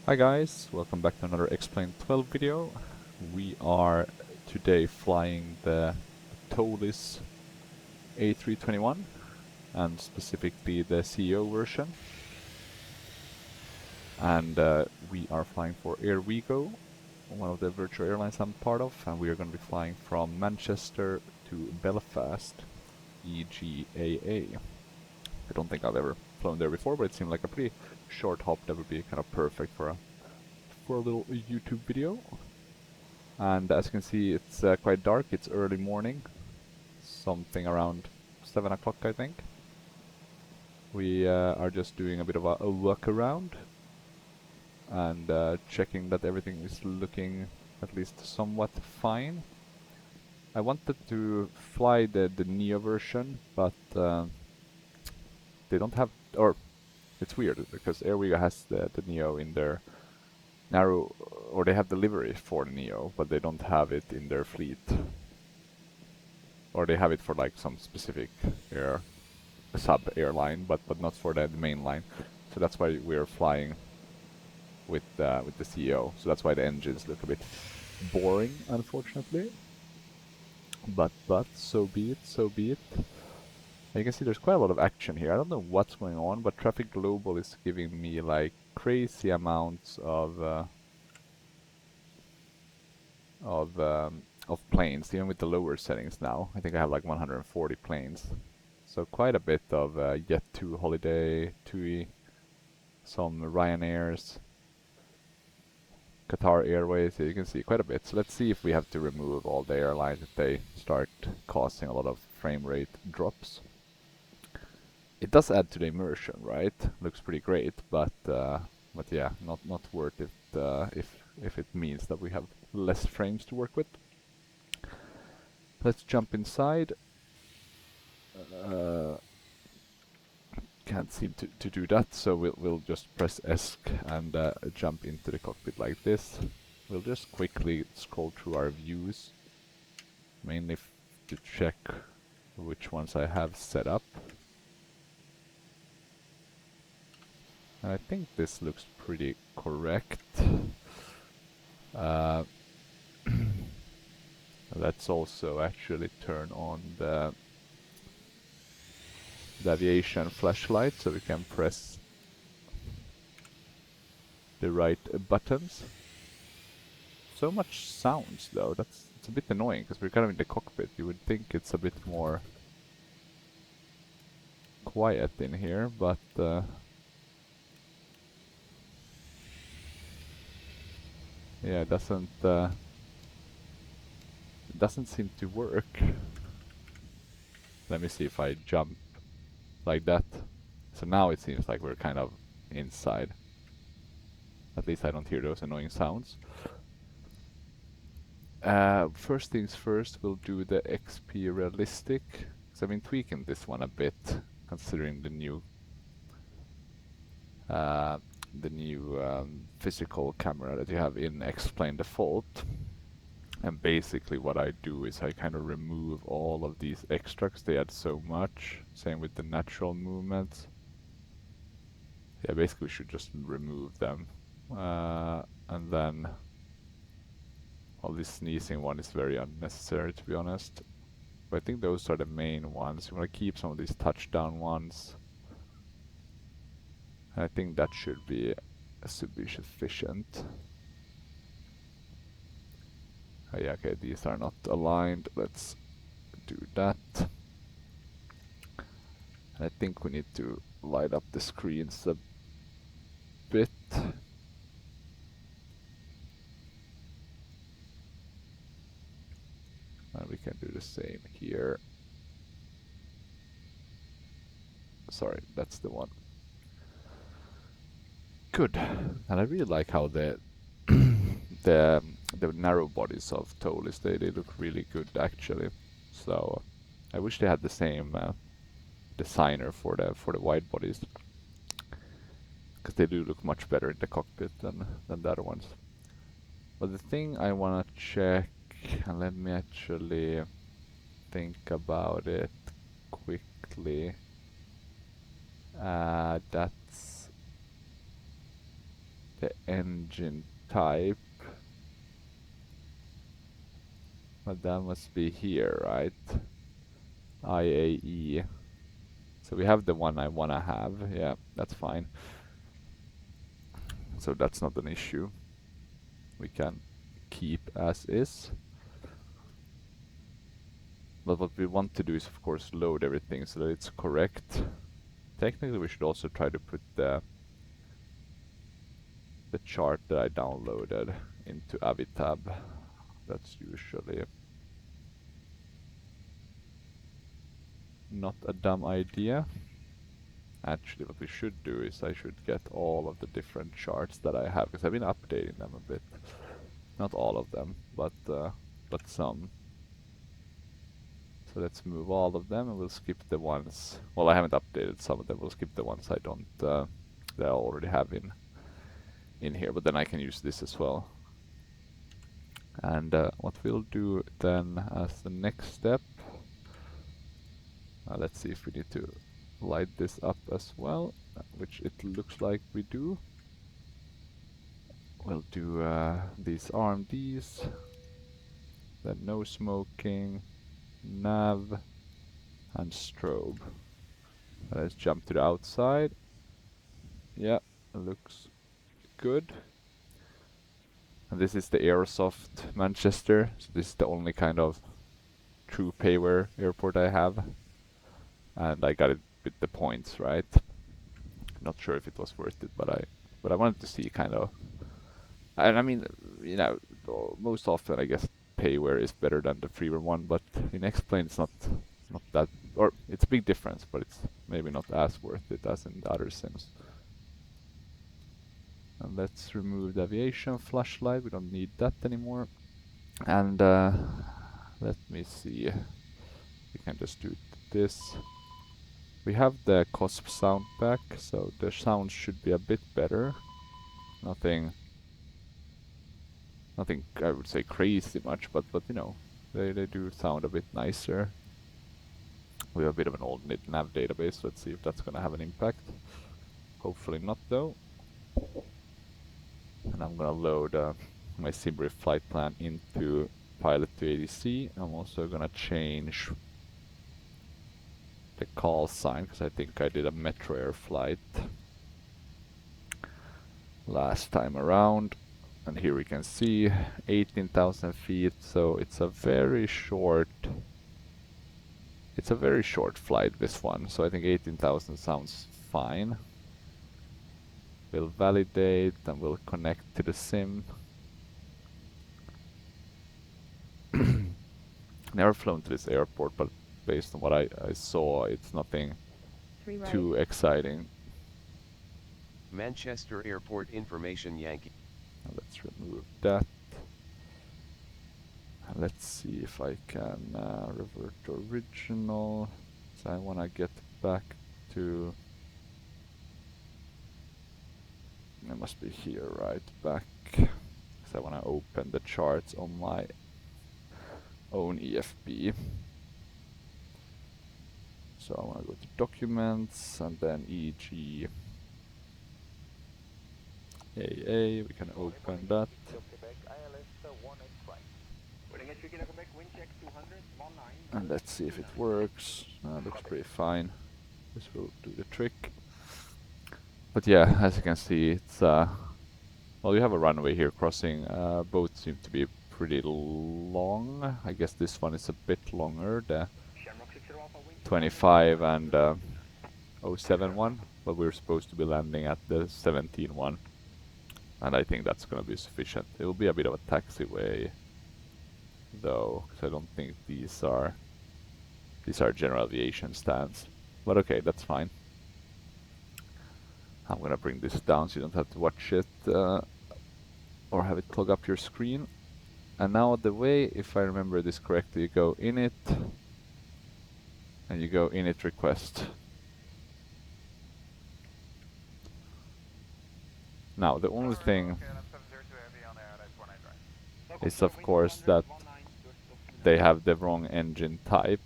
Hi guys, welcome back to another Explain 12 video. We are today flying the Toliss A321 and specifically the CEO version. And we are flying for Airwego, one of the virtual airlines I'm part of, and we are going to be flying from Manchester to Belfast, EGAA. I don't think I've ever flown there before, but it seemed like a pretty short hop that would be kind of perfect for a little YouTube video. And as you can see, it's quite dark. It's early morning, something around 7 o'clock, I think. We are just doing a bit of a walk around and checking that everything is looking at least somewhat fine. I wanted to fly the Neo version, but they don't have, or it's weird because Airwego has the Neo in their narrow, or they have delivery for the Neo, but they don't have it in their fleet. Or they have it for like some specific sub-airline, but not for the main line. So that's why we're flying with the CEO. So that's why the engines look a bit boring, unfortunately. But so be it, so be it. And you can see there's quite a lot of action here. I don't know what's going on, but Traffic Global is giving me like crazy amounts of planes, even with the lower settings now. I think I have like 140 planes. So quite a bit of Jet2 Holiday, TUI, some Ryanairs, Qatar Airways. You can see quite a bit. So let's see if we have to remove all the airlines if they start causing a lot of frame rate drops. It does add to the immersion, right? Looks pretty great, but yeah, not worth it if it means that we have less frames to work with. Let's jump inside. Can't seem to do that, so we'll just press ESC and jump into the cockpit like this. We'll just quickly scroll through our views, mainly to check which ones I have set up. And I think this looks pretty correct. Let's also actually turn on the aviation flashlight so we can press the right buttons. So much sounds though, it's a bit annoying because we're kind of in the cockpit. You would think it's a bit more quiet in here, but yeah, it doesn't seem to work. Let me see if I jump like that. So now it seems like we're kind of inside. At least I don't hear those annoying sounds. First things first, we'll do the XP realistic. So I've been tweaking this one a bit, considering the new physical camera that you have in X-Plane Default. And basically what I do is I kind of remove all of these extra because they add so much. Same with the natural movements. Yeah, basically we should just remove them. And then all this sneezing one is very unnecessary, to be honest. But I think those are the main ones. You want to keep some of these touchdown ones. And I think that should be sufficient. Oh, yeah, okay, these are not aligned. Let's do that. And I think we need to light up the screens a bit. And we can do the same here. Sorry, that's the one. Good. And I really like how the the narrow bodies of Toliss, they look really good actually. So I wish they had the same designer for the wide bodies, because they do look much better in the cockpit than the other ones. But the thing I wanna check, and let me actually think about it quickly. That's the engine type. But that must be here, right? IAE. So we have the one I wanna have. Yeah, that's fine. So that's not an issue. We can keep as is. But what we want to do is of course load everything so that it's correct. Technically we should also try to put the chart that I downloaded into Avitab. That's usually not a dumb idea. Actually what we should do is I should get all of the different charts that I have, because I've been updating them a bit. Not all of them, but some. So let's move all of them and we'll skip the ones, well I haven't updated some of them, we'll skip the ones I don't, that I already have in here, but then I can use this as well. And what we'll do then as the next step, let's see if we need to light this up as well, which it looks like we do. We'll do these RMDs, then no smoking, nav, and strobe. Let's jump to the outside. Yeah, looks good. And this is the Airsoft Manchester, so this is the only kind of true payware airport I have. And I got it with the points, right? Not sure if it was worth it, but I wanted to see kind of. And I mean, you know, most often I guess payware is better than the freeware one, but in X-Plane it's not that, or it's a big difference, but it's maybe not as worth it as in the other sims. And let's remove the aviation flashlight, we don't need that anymore. And let me see, we can just do this. We have the COSP sound back, so the sound should be a bit better. Nothing I would say crazy much, but you know, they do sound a bit nicer. We have a bit of an old nav database, let's see if that's gonna have an impact. Hopefully not though. And I'm gonna load my SimBrief flight plan into pilot to ADC. I'm also gonna change the call sign, because I think I did a Metro Air flight last time around. And here we can see 18,000 feet, so it's a very short flight, this one, so I think 18,000 sounds fine. We'll validate and we'll connect to the sim. Never flown to this airport, but based on what I saw, it's nothing too exciting. Manchester Airport information Yankee. Now let's remove that. Let's see if I can revert to original. So I want to get back to. It must be here, right? Back. Because I want to open the charts on my own EFB. So I want to go to documents and then EGAA. We can open that. And let's see if it works. Looks pretty fine. This will do the trick. But yeah, as you can see, it's well, you have a runway here crossing. Both seem to be pretty long. I guess this one is a bit longer, the 25 and 07 one, but we're supposed to be landing at the 17 one. And I think that's gonna be sufficient. It will be a bit of a taxiway though, because I don't think these are general aviation stands. But okay, that's fine. I'm gonna bring this down so you don't have to watch it or have it clog up your screen. And now the way, if I remember this correctly, you go init and you go init request. Now the only thing is of course that they have the wrong engine type.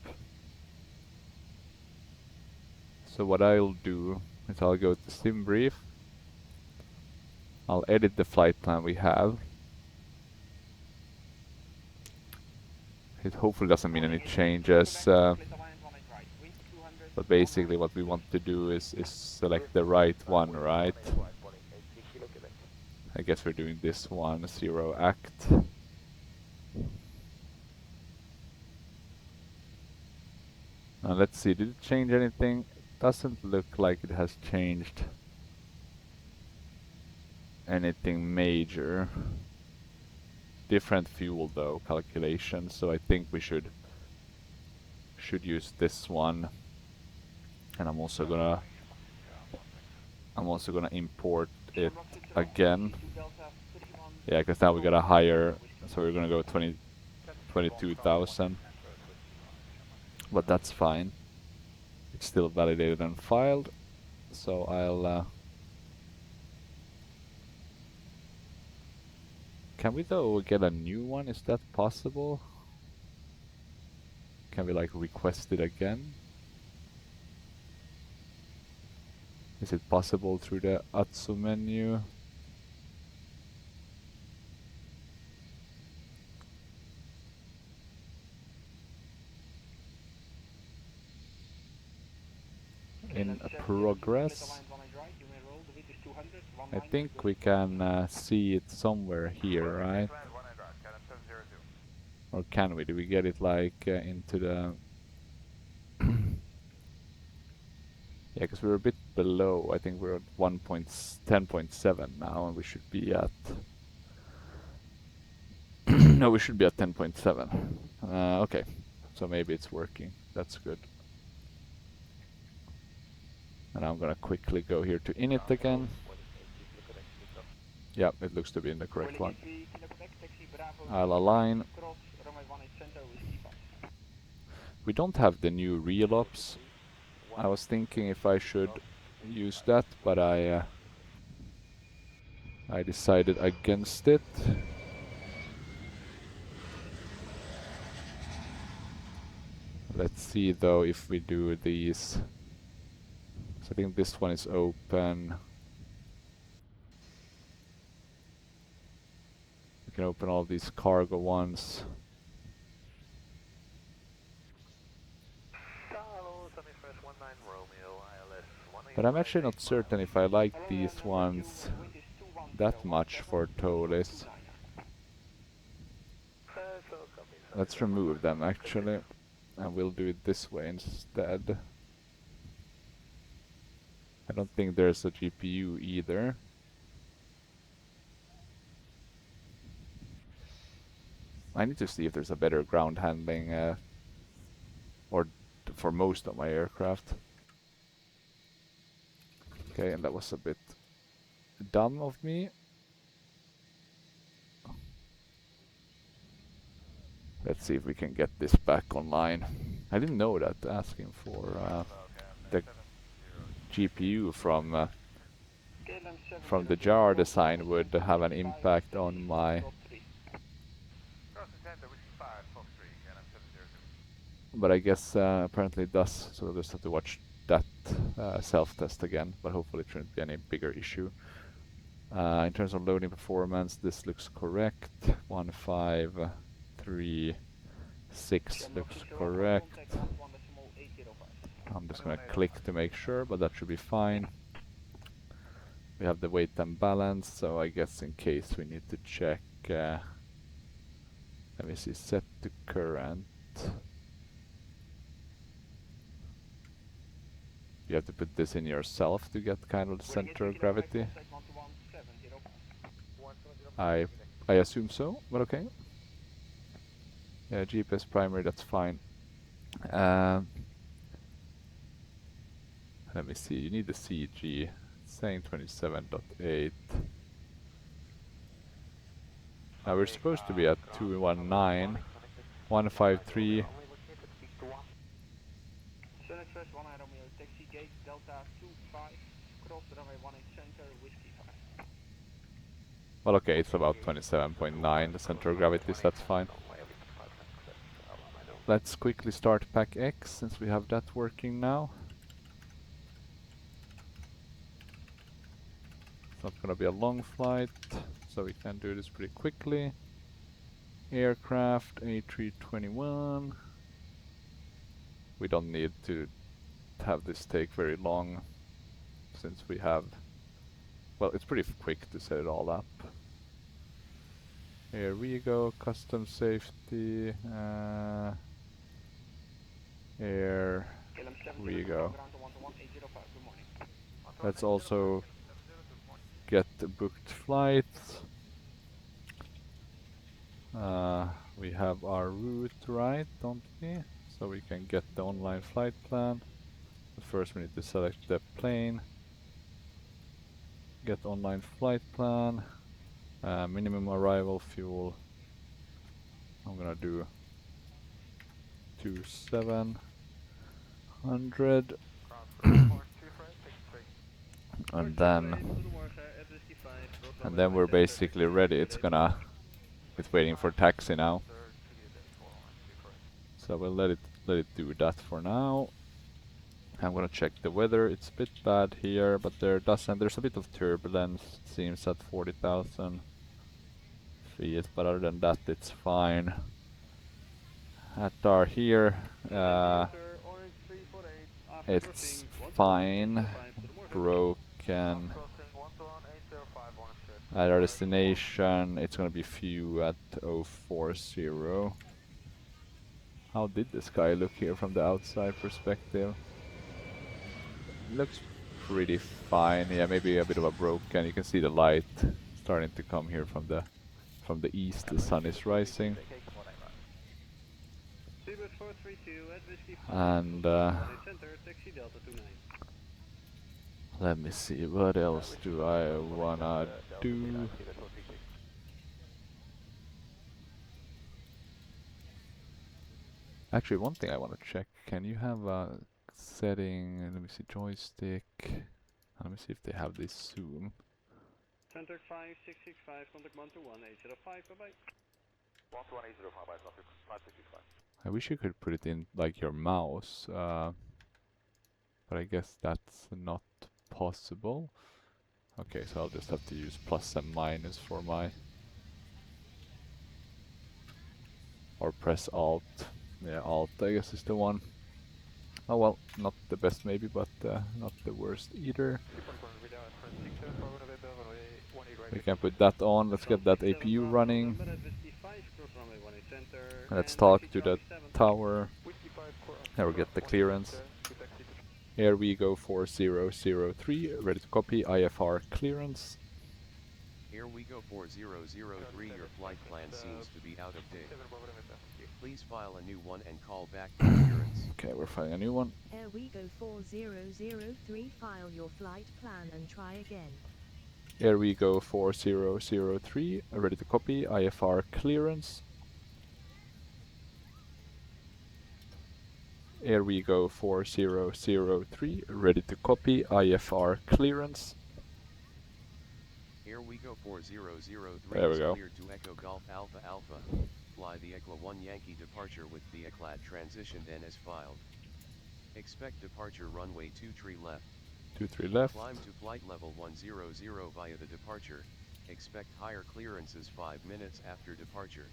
So what I'll do is I'll go to SimBrief, I'll edit the flight plan we have. It hopefully doesn't mean any changes, but basically what we want to do is select the right one, right? I guess we're doing this one, 0 act. Now let's see, did it change anything? Doesn't look like it has changed anything major. Different fuel though, calculation, so I think we should use this one. And I'm also gonna import it again. Yeah, because now we got a higher, so we're gonna go 22,000. But that's fine. It's still validated and filed, so I'll can we though get a new one? Is that possible? Can we like request it again? Is it possible through the Atsu menu? In progress. I think we can see it somewhere here, right? Or can we? Do we get it like into the... Yeah, because we're a bit below. I think we're at 10.7 now, and we should be at... No, we should be at 10.7. Okay, so maybe it's working. That's good. And I'm gonna quickly go here to init again. Yeah, it looks to be in the correct one. I'll align. We don't have the new real ops. I was thinking if I should use that, but I decided against it. Let's see though if we do these. So I think this one is open. We can open all these cargo ones. But I'm actually not certain if I like these ones that much for Toliss. Let's remove them actually, and we'll do it this way instead. I don't think there's a GPU either. I need to see if there's a better ground handling or for most of my aircraft. Okay, and that was a bit dumb of me. Let's see if we can get this back online. I didn't know that asking for the GPU from the jar design would have an impact on my... But I guess apparently it does, so we'll just have to watch that self-test again, but hopefully it shouldn't be any bigger issue. In terms of loading performance, this looks correct. 1536 looks correct. I'm just gonna click to make sure, but that should be fine. We have the weight and balance, so I guess in case we need to check, let me see, set to current. You have to put this in yourself to get kind of the center of gravity. I assume so, but okay. Yeah, GPS primary, that's fine. Let me see, you need the CG. It's saying 27.8. Now we're supposed to be at 219, 153. Well, okay, it's about 27.9, the center of gravity, so that's fine. Let's quickly start Pack X, since we have that working now. It's not gonna be a long flight, so we can do this pretty quickly. Aircraft A321. We don't need to have this take very long, since we have, well, it's pretty quick to set it all up. Here we go, custom safety, here we go. Let's also get the booked flights. We have our route right, don't we? So we can get the online flight plan. But first we need to select the plane. Get online flight plan. Minimum arrival fuel. I'm gonna do 2700. and then we're basically ready. It's waiting for taxi now. So we'll let it do that for now. I'm gonna check the weather. It's a bit bad here, but there's a bit of turbulence, it seems, at 40,000 feet, but other than that it's fine. At here, it's fine. Broken. At our destination, it's gonna be few at 040. How did the sky look here from the outside perspective? Looks pretty fine. Yeah, maybe a bit of a broken. You can see the light starting to come here from the east. The sun is rising. And let me see, what else do I wanna do? Actually, one thing I wanna check. Can you have a setting? Let me see, joystick. Let me see if they have this zoom. Center 5665, contact 121-805, bye-bye. 121-805, bye, 5665. I wish you could put it in like your mouse, but I guess that's not possible. Okay, so I'll just have to use plus and minus for my... or press Alt. Yeah, Alt I guess is the one. Oh well, not the best maybe, but not the worst either. We can put that on. Let's get that APU running. Let's talk to the tower. Here we get the clearance. Airwego 4003, ready to copy, IFR clearance. Airwego 4003, your flight plan seems to be out of date. Please file a new one and call back for clearance. Okay, we're filing a new one. Airwego 4003, file your flight plan and try again. Airwego 4003, ready to copy, IFR clearance. Airwego 4003, ready to copy, IFR clearance. Airwego 4003 there we is go. cleared to Echo Golf Alpha Alpha. Fly the EGLA 1 Yankee departure with the ECLAD transitioned and as filed. Expect departure runway 23 left. 23 left. Climb to flight level 100 via the departure. Expect higher clearances 5 minutes after departure.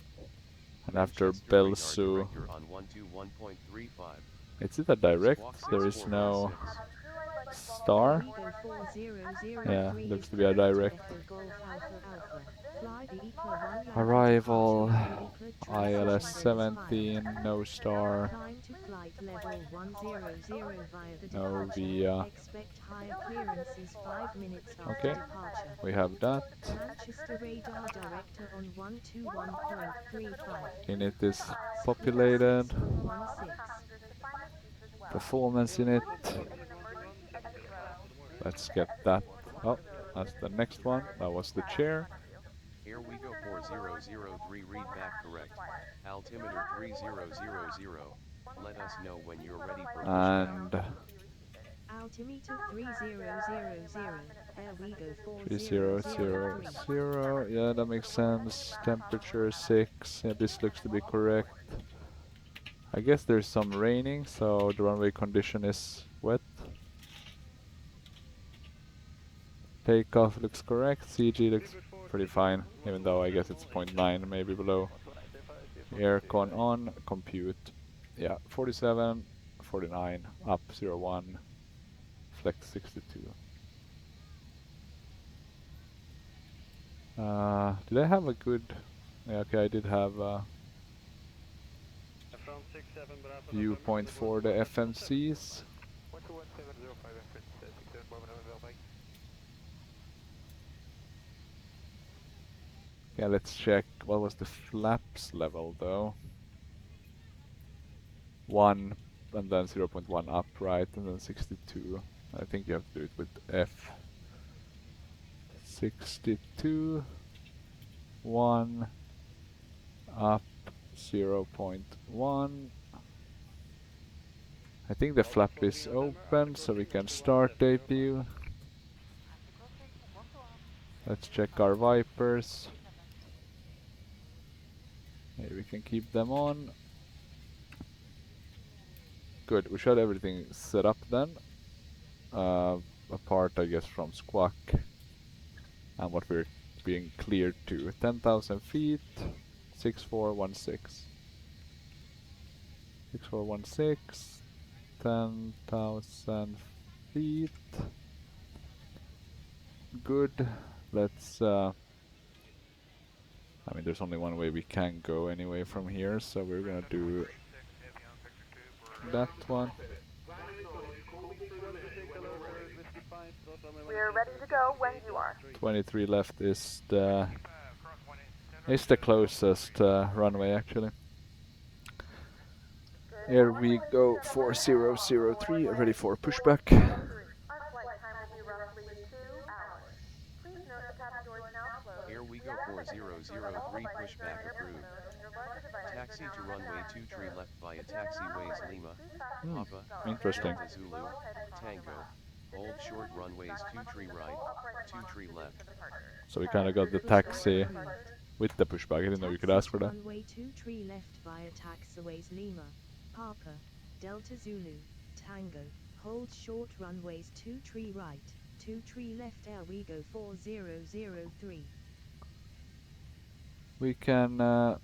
And after Mentions the radar Belsu, director on 121.35. is it a direct? There is no star? Yeah, looks to be a direct. Arrival, ILS 17, no star, no via. Okay, we have that. Init is populated. Performance in it. Let's get that. Oh, that's the next one. That was the chair. Airwego 4003 read back correct. Altimeter 3000. Let us know when you're ready for pushback. And Altimeter 3000, Airwego 3000. Yeah, that makes sense. Temperature 6. Yeah, this looks to be correct. I guess there's some raining, so the runway condition is wet. Takeoff looks correct. CG looks pretty fine, even though I guess it's 0.9, maybe below. Aircon on, compute. Yeah, 47, 49, up 01, flex 62. Did I have a good... Yeah, okay, I did have viewpoint for the FMCs. Yeah, let's check. What was the flaps level though? 1 and then 0.1 up, right? And then 62. I think you have to do it with F. 62, 1, up 0.1. I think the flap is open, so we can start APU. Let's check our Vipers. Maybe we can keep them on. Good, we should have everything set up then. Apart, I guess, from Squawk and what we're being cleared to. 10,000 feet, 6416. 6416, 10,000 feet. Good. Let's I mean, there's only one way we can go anyway from here, so we're gonna do that one. We're ready to go when you are. 23 left is the closest runway actually. Airwego 4003 ready for pushback. Our flight time will be roughly 2 hours. Please note the cabin doors now closed. Airwego 4003 pushback approved. Taxi to runway 23 left via taxiways Lima, Papa, Interesting. Delta Zulu, Tango. Hold short runways 23 right, 23 left. So we kind of got the taxi with the pushback. I didn't know you could ask for that. Runway 23 left via taxiways Lima, Papa, Delta Zulu, Tango. Hold short runways 23 right, 23 left Airwego 4003. We can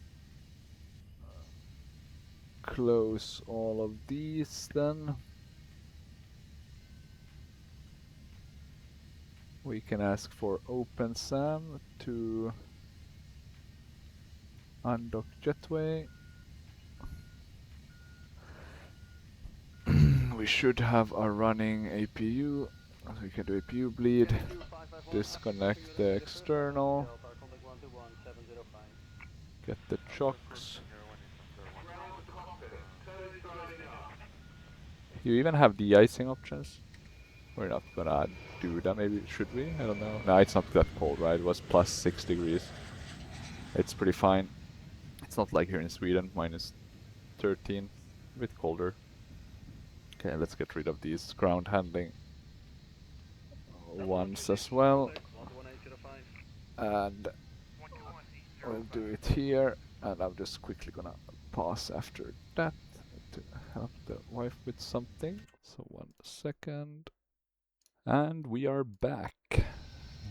close all of these then. We can ask for OpenSAM to undock jetway. We should have a running APU. We can do APU bleed. Disconnect the external. Get the chocks. You even have de-icing options. We're not gonna do that, maybe should we? I don't know. No, it's not that cold, right? It was plus 6 degrees. It's pretty fine. It's not like here in Sweden, minus 13. A bit colder. Okay, let's get rid of these ground handling ones as well. And we'll do it here. And I'm just quickly gonna pause after that to help the wife with something. So 1 second. And we are back.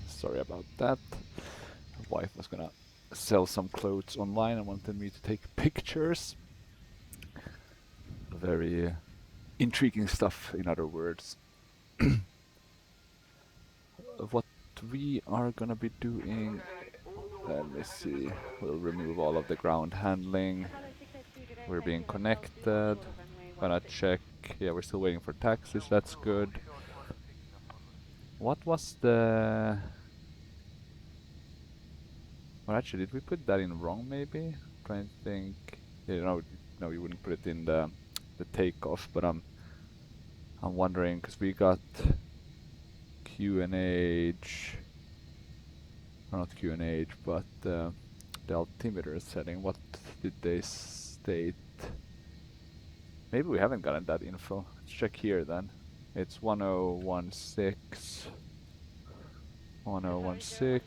Sorry about that. The wife was gonna sell some clothes online and wanted me to take pictures. Very intriguing stuff, in other words. What we are gonna be doing, let me see, we'll remove all of the ground handling. We're being connected. Gonna check, yeah, we're still waiting for taxis, that's good. What was the... Well, actually, did we put that in wrong, maybe? Trying to think... Yeah, no, you wouldn't put it in the takeoff, but I'm wondering, because we got QNH... Or not QNH, but the altimeter setting. What did they state? Maybe we haven't gotten that info. Let's check here then. It's 1016, 1016,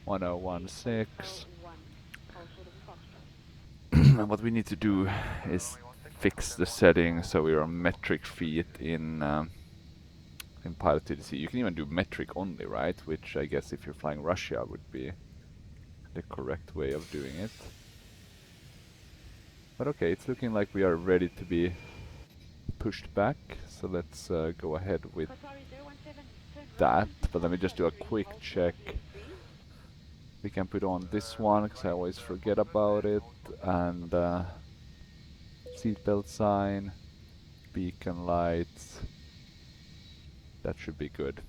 1016. And what we need to do is fix the setting so we're on metric feet in in pilot TDC. You can even do metric only, right? Which I guess if you're flying Russia would be the correct way of doing it. But okay, it's looking like we are ready to be pushed back, so let's go ahead with that. But let me just do a quick check. We can put on this one because I always forget about it, and seatbelt sign, beacon lights. That should be good.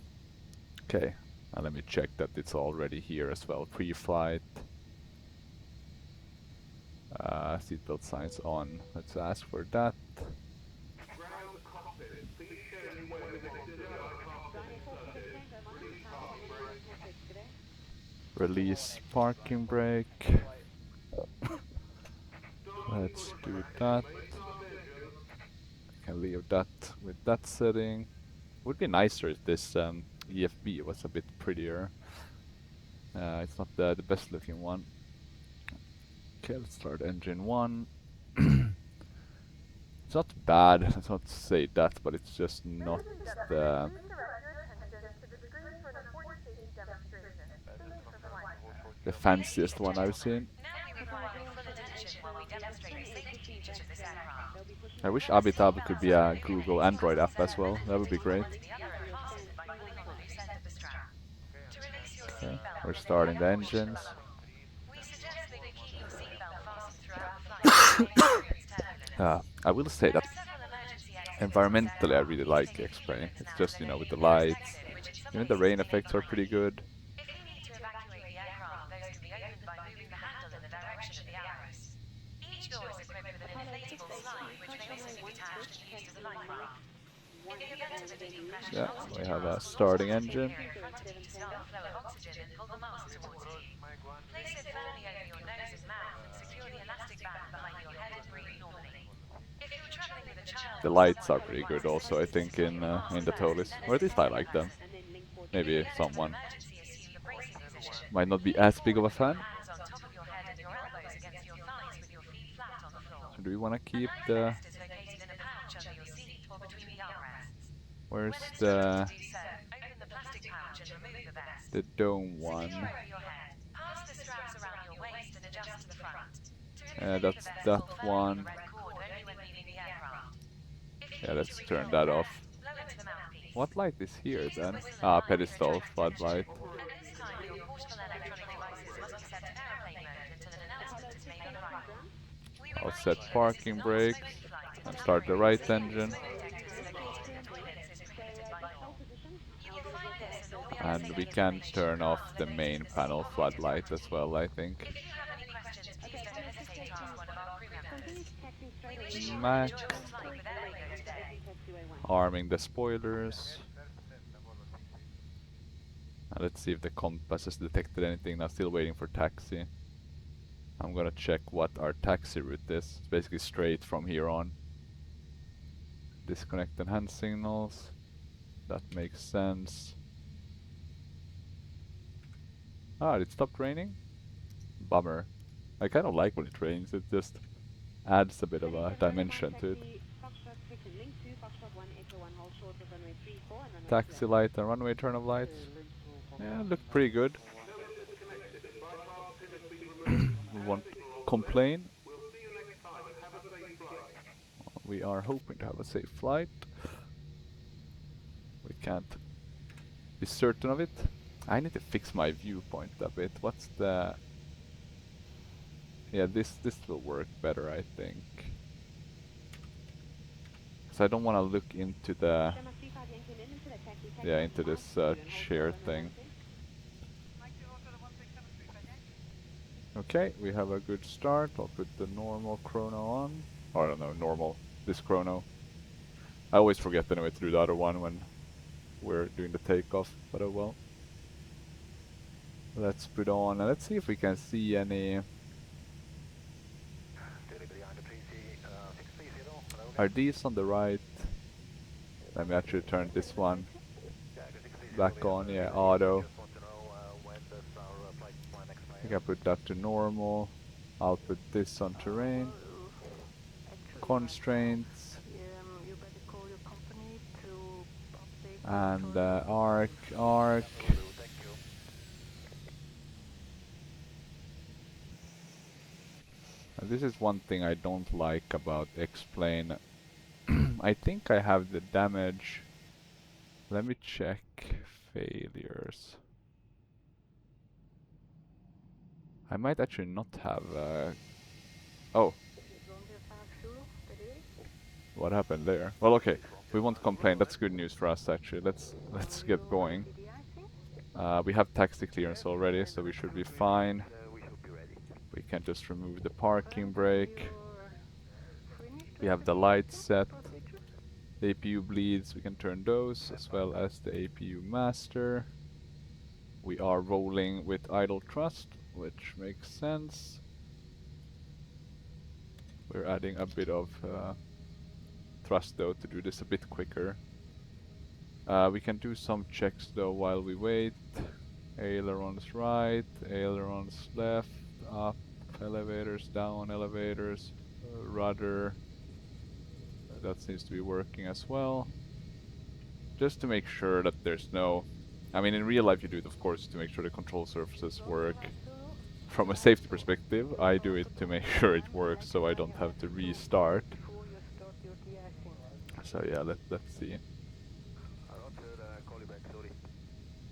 Okay, and let me check that it's already here as well. Pre-flight. Seatbelt signs on. Let's ask for that. Release parking brake. Let's do that. I can leave that with that setting. Would be nicer if this EFB was a bit prettier. It's not the best looking one. Okay, let's start engine 1. It's not bad, let's not say that, but it's just not the Please direct your attention to the screen for the 40 safety demonstration. Thank you for flying. fanciest one I've seen. I wish Abitab could be a Google Android app as well. That would be great. Okay, we're starting the engines. I will say that environmentally I really like X-Ray. It's just, you know, with the lights. Even the rain effects are pretty good. Yeah, we have a starting engine. The lights are pretty good also, I think, in the Toliss. Or at least I like them. Maybe someone might not be as big of a fan. So do we want to keep the... Where's the dome one? That's that one. Yeah, let's turn that off. What light is here then? Ah, pedestal floodlight. I'll set parking brakes and start the right engine. And we can turn off the main panel floodlight as well, I think. Max. Arming the spoilers. And let's see if the compass has detected anything. I'm still waiting for taxi. I'm gonna check what our taxi route is. It's basically straight from here on. Disconnect and hand signals. That makes sense. Ah, it stopped raining? Bummer. I kind of like when it rains, it just adds a bit of a dimension to it. Taxi light and runway turn of lights. Yeah, look pretty good. We won't complain. We are hoping to have a safe flight. We can't be certain of it. I need to fix my viewpoint a bit. What's the... Yeah, this will work better, I think. So I don't want to look into the... Yeah, into this chair thing. Okay, we have a good start. I'll put the normal chrono on. Or I don't know, normal. This chrono. I always forget anyway to do the other one when we're doing the takeoff, but oh well. Let's put on, and let's see if we can see any... Are these on the right? Let me actually turn this one back on, yeah, auto. I can put that to normal. I'll put this on terrain. Constraints. And arc. And this is one thing I don't like about X-Plane. I think I have the damage. Let me check failures. I might actually not have. Oh. What happened there? Well, okay. We won't complain. That's good news for us, actually. Let's get going. We have taxi clearance already, so we should be fine. We can just remove the parking brake. We have the lights set. The APU bleeds, we can turn those, as well as the APU master. We are rolling with idle thrust, which makes sense. We're adding a bit of thrust though to do this a bit quicker. We can do some checks though while we wait. Ailerons right, ailerons left, up, elevators down, elevators, rudder. That seems to be working as well. Just to make sure that there's no... I mean, in real life you do it, of course, to make sure the control surfaces work. From a safety perspective, I do it to make sure it works, so I don't have to restart. So yeah, let's see.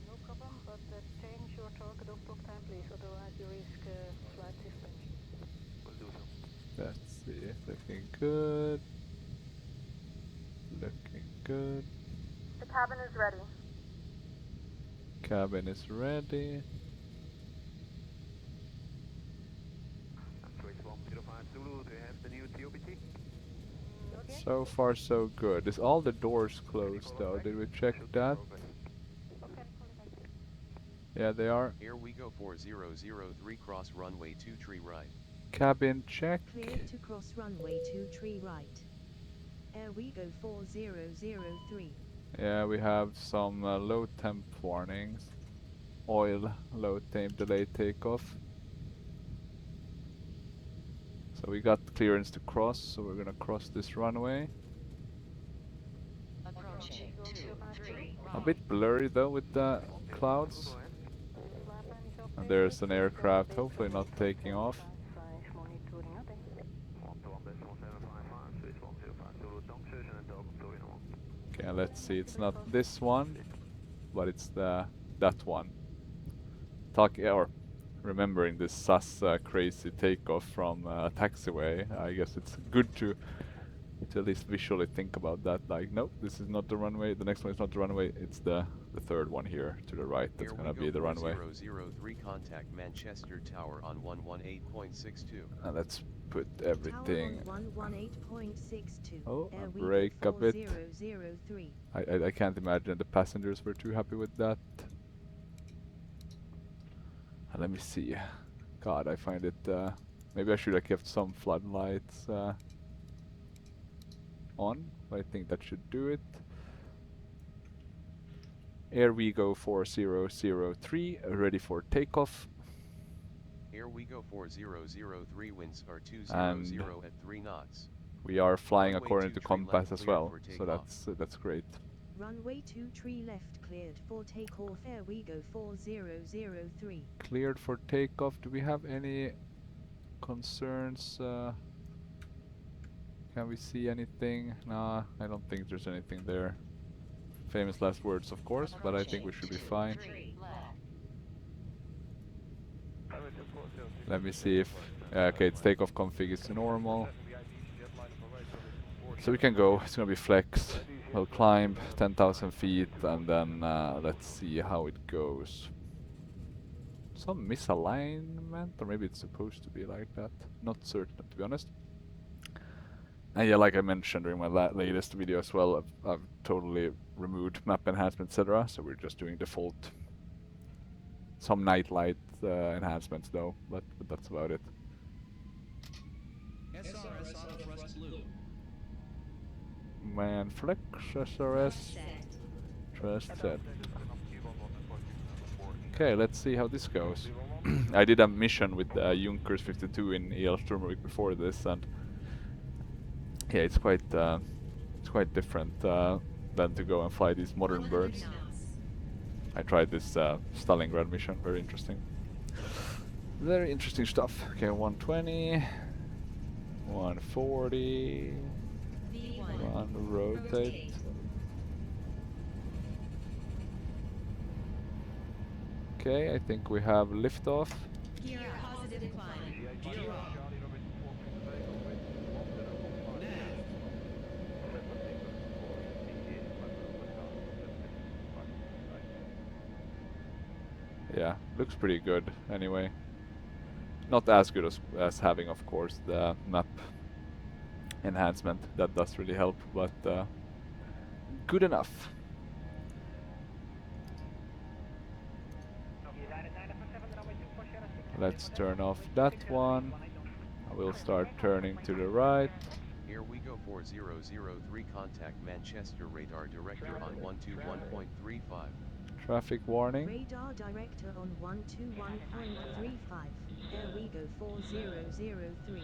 No problem, but change your target of talk time, please, otherwise you risk flight suspension. Let's see, looking good. Looking good. The cabin is ready. Cabin is ready. So far so good. Is all the doors closed though? Did we check that? Yeah, they are. Airwego 4003 cross runway 2 tree right. Cabin check. Cleared to cross runway 2 tree right. Airwego 4003. Yeah, we have some low temp warnings. Oil, low temp, delay takeoff. So we got clearance to cross, so we're gonna cross this runway. Approaching 2-3. A bit blurry though with the clouds. And there's an aircraft, hopefully not taking off. Okay, let's see, it's not this one, but it's that one. Remembering this sus crazy takeoff from taxiway, I guess it's good to at least visually think about that. Like, nope, this is not the runway. The next one is not the runway. It's the third one here to the right. That's gonna be the runway. 003 contact Manchester Tower on 118.62. And let's put everything. Tower on 118.62. Oh, Airwego brake a bit. 4003. I can't imagine the passengers were too happy with that. Let me see. God, I find it. Maybe I should have kept some floodlights on, but I think that should do it. Airwego 4003, ready for takeoff. Airwego 4003 winds are 200 And at 3 knots. we are flying Runway according 2 to tree compass left as cleared well, for so takeoff. that's great. Runway 2 tree left cleared for takeoff. Airwego 4003. Cleared for takeoff. Do we have any concerns? Can we see anything? Nah, I don't think there's anything there. Famous last words, of course, but I think we should be fine. 3 left. Let me see if... okay, its takeoff config is normal. So we can go, it's gonna be flex. We'll climb 10,000 feet and then let's see how it goes. Some misalignment, or maybe it's supposed to be like that. Not certain, to be honest. And yeah, like I mentioned during my latest video as well, I've totally removed map enhancement, etc. So we're just doing default. Some night light enhancements though, but that's about it. SRS auto thrust blue. Man, flex SRS. Trust set. Okay, let's see how this goes. I did a mission with Junkers 52 in EL Sturmovik before this, and yeah, it's quite different. than to go and fly these modern birds. I tried this Stalingrad mission, very interesting. Very interesting stuff. Okay, 120, 140, one rotate. Okay, I think we have liftoff. Gear positive climb. Gear up. Yeah, looks pretty good anyway. Not as good as having, of course, the map enhancement. That does really help, but good enough. Let's turn off that one. I will start turning to the right. Airwego 4003 contact Manchester radar director on 121.35. Traffic warning. Radar director on 121.35. Airwego 4003.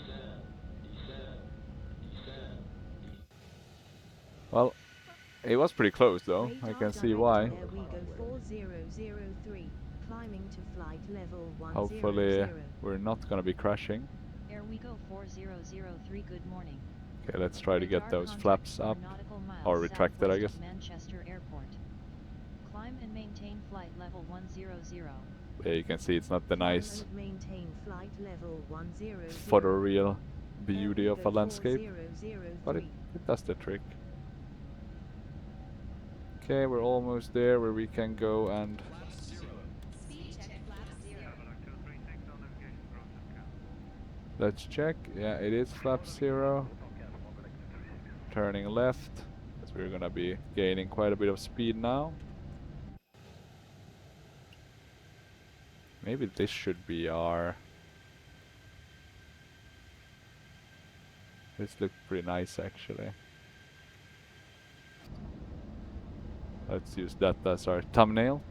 Well, it was pretty close though. I can see why. Airwego 4003. Climbing to flight level 100. Hopefully we're not gonna be crashing. Airwego 4003, good morning. Okay, let's try to get those flaps up. Or retracted, I guess. Manchester Airport. Climb and maintain flight level 100. Yeah, you can see it's not the nice Maintain flight level 100. photoreal beauty of a landscape, 4003. but it does the trick. Okay, we're almost there where we can go and let's check. Yeah, it is flap 0. Turning left, because we're gonna be gaining quite a bit of speed now. Maybe this should be our... This looks pretty nice actually. Let's use that as our thumbnail.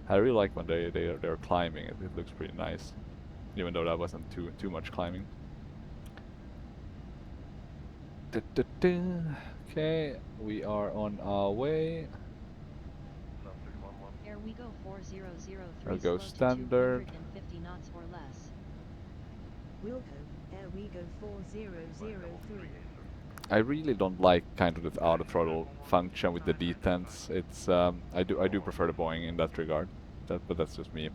I really like when they're climbing. It looks pretty nice, even though that wasn't too much climbing. Okay, we are on our way. Airwego 4003. I'll go slow to standard. 250 knots or less. Wilco, Airwego 4003. I really don't like kind of the auto throttle function with the detents. It's I do prefer the Boeing in that regard. But that's just me.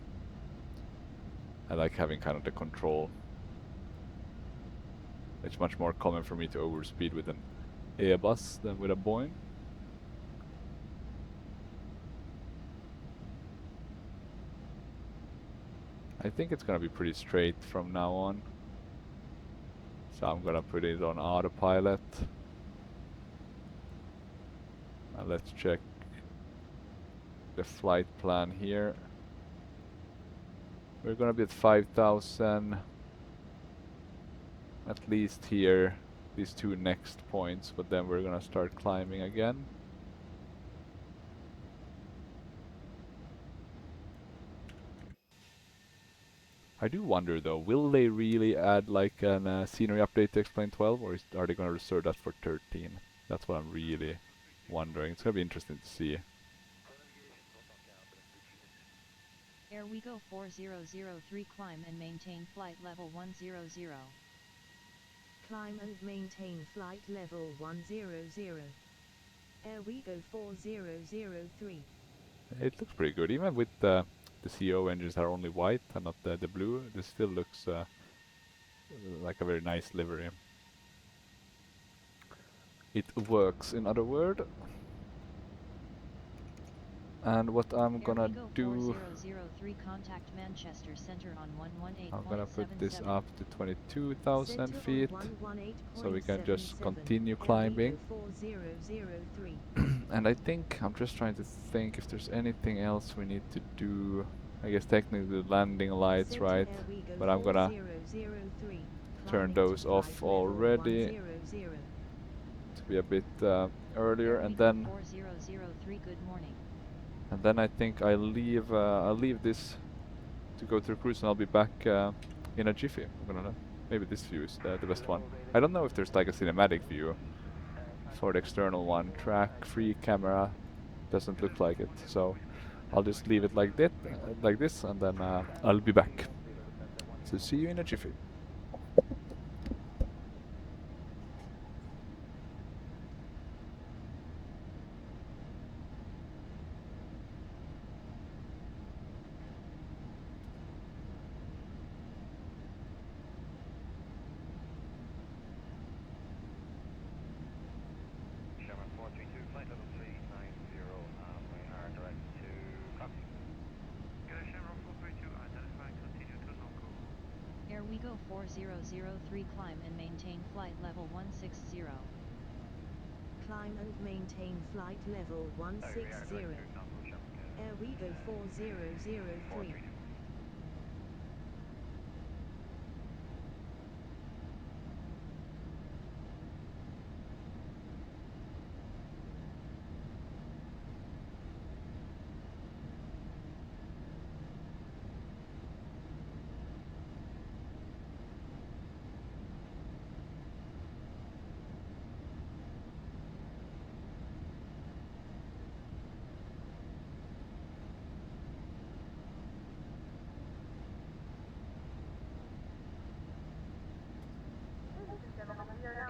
I like having kind of the control. It's much more common for me to overspeed with an Airbus than with a Boeing. I think it's gonna be pretty straight from now on. So I'm gonna put it on autopilot. And let's check the flight plan here. We're gonna be at 5,000 at least here, these two next points, but then we're gonna start climbing again. I do wonder though, will they really add like an scenery update to Explain 12, or are they gonna reserve that for 13? That's what I'm really wondering. It's gonna be interesting to see. Airwego 4003, climb and maintain flight level 100. Climb and maintain flight level 100. Airwego 4003. It looks pretty good, even with the CO engines are only white and not the blue. This still looks like a very nice livery. It works, in other words. And what I'm gonna Airwego do, 4003, contact Manchester Center on 118.77. I'm gonna put this up to 22,000 feet, so we can just continue climbing. And I think, I'm just trying to think if there's anything else we need to do. I guess technically the landing lights, right? But I'm gonna turn those off already to be a bit earlier, and then 4003, good morning. and then I think I'll leave this to go through cruise, and I'll be back in a jiffy. I'm gonna maybe this view is the best one. I don't know if there's like a cinematic view for the external one. Track free camera doesn't look like it, so I'll just leave it like this, and then I'll be back. So see you in a jiffy. Sherman 432, flight level 390, we are direct to copy. Good, Sherman 432, identify, continue to Nonko. Airwego 4003 climb and maintain flight level 160. Climb and maintain flight level 160. Airwego 4003.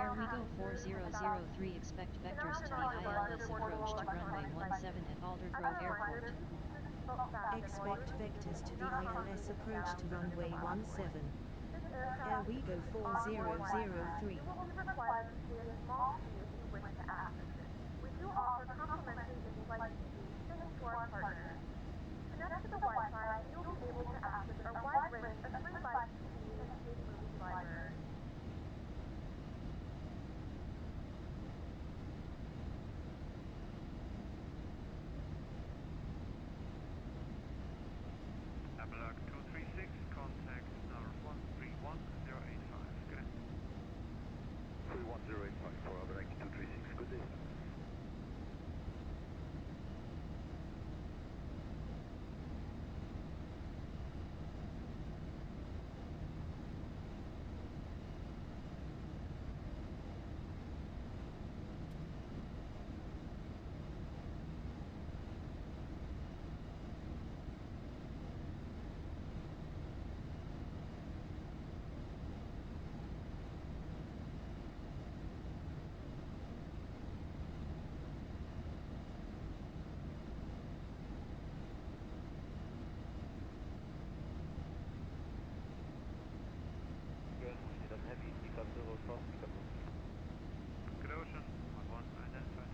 Airwego 4003 expect vectors to the ILS approach to runway 17 at Aldergrove Airport. Expect vectors to the ILS approach to runway 17. Airwego 4003. We do offer complimentary in-flight seats thanks to our partners. Connect to the Wi-Fi and you'll be able to access our wide range of free live TV and paid movie library. Abalak 236, contact number 131085. Good day. 31085 for Abalak 236, good day. Good Ocean, 11 identified.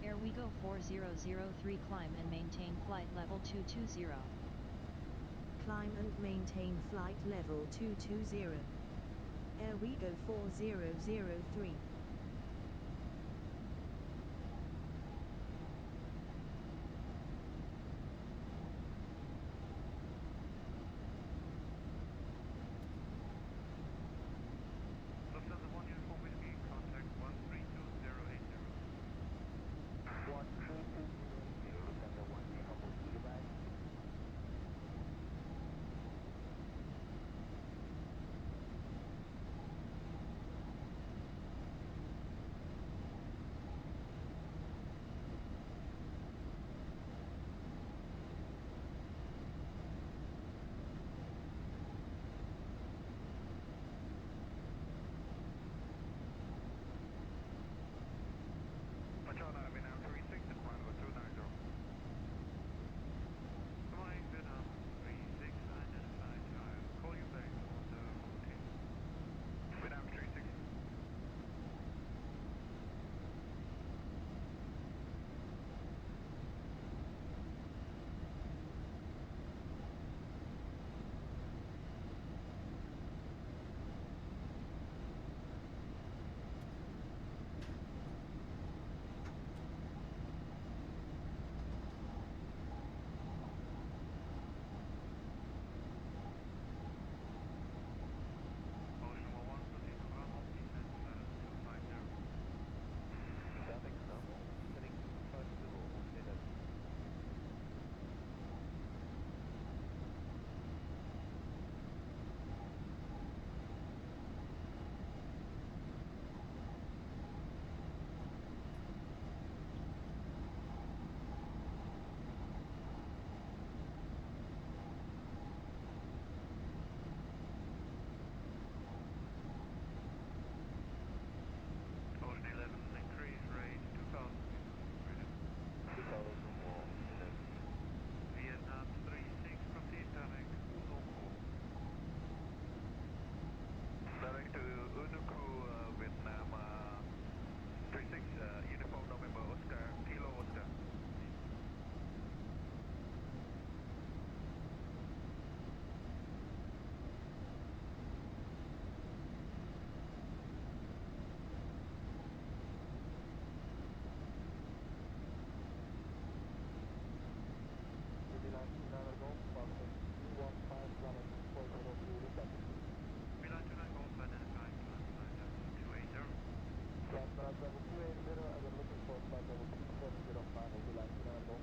Airwego 4003 climb and maintain flight level 220. Climb and maintain flight level 220. Airwego 4003. Lufthansa 1 Uniform Whiskey, contact 132080. 13280, Lufthansa 1 Uniform Whiskey, goodbye. Flight level 280, and we're looking for flight level 370 final to land in Arnhem.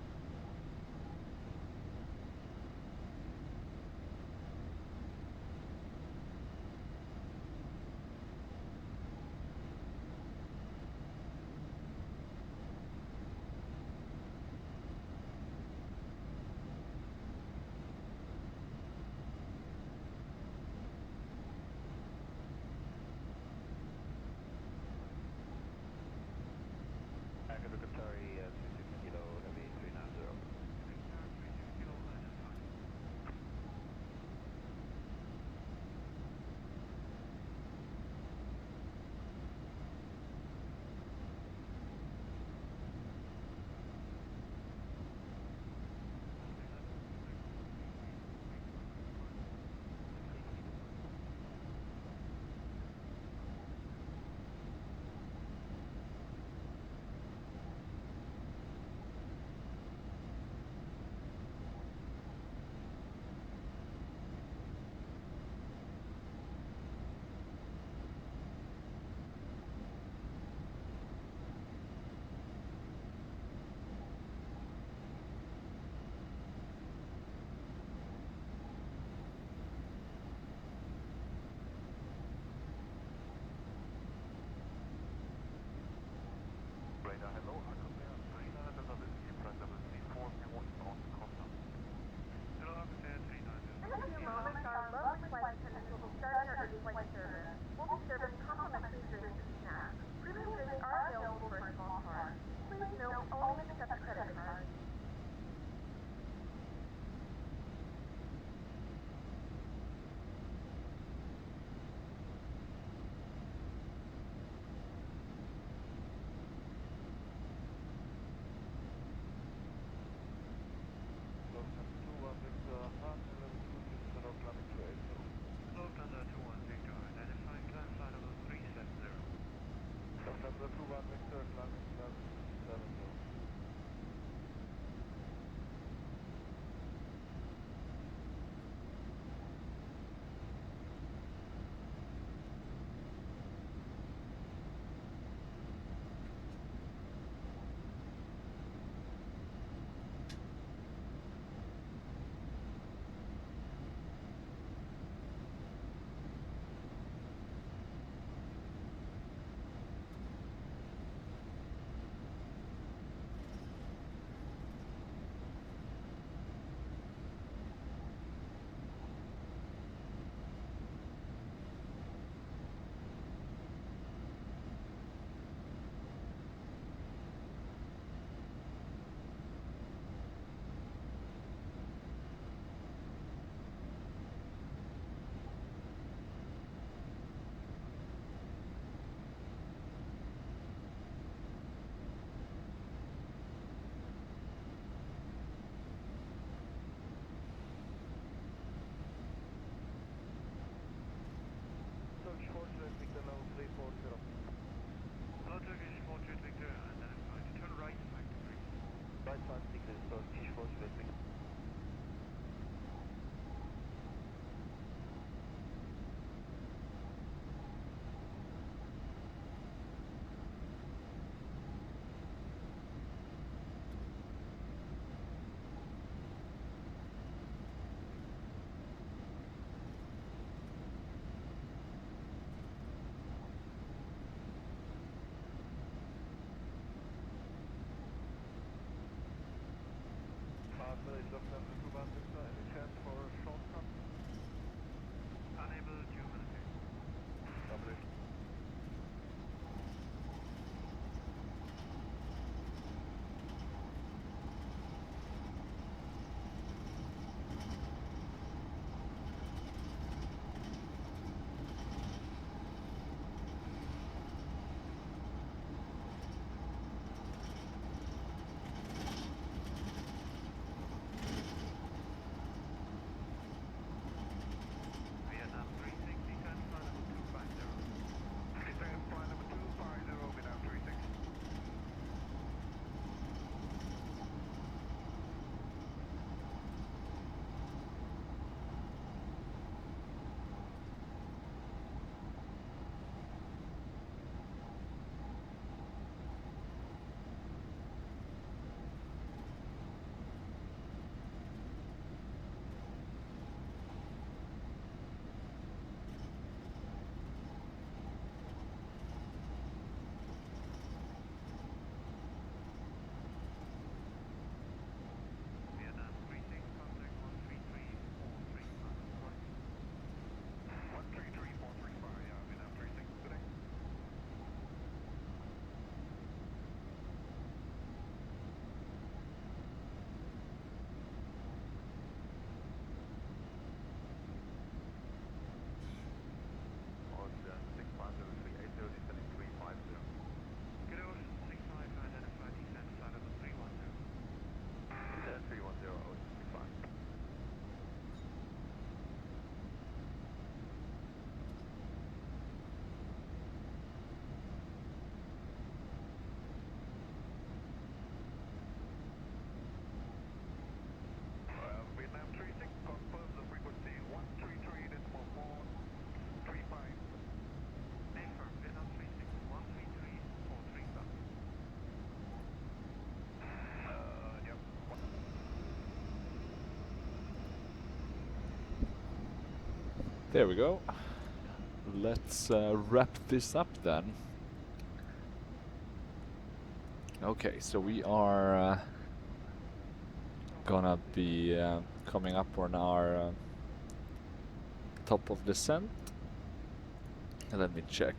Aircraft Qatari 36 kilo, heavy 390. Radar, hello, Aquair 39 Delta Whiskey, flight level 340 westbound Costa. Hello, Aquair 39 In a few moments, our lovely flight attendants will be starting our in-flight service. We'll be serving complimentary drinks and snacks. Premium drinks are available for a small charge. Please note we only accept credit cards. Lufthansa 21 Victor, identifying climb flight level 370. Lufthansa 21 Victor, climbing 370. Turkish Fortress Victor level 340. Hello, Turkish Fortress Victor, identified. Turn right 5 degrees. Right 5 degrees, Turkish Fortress Victor. Fast There we go. Let's wrap this up then. Okay, so we are gonna be coming up on our top of descent. And let me check.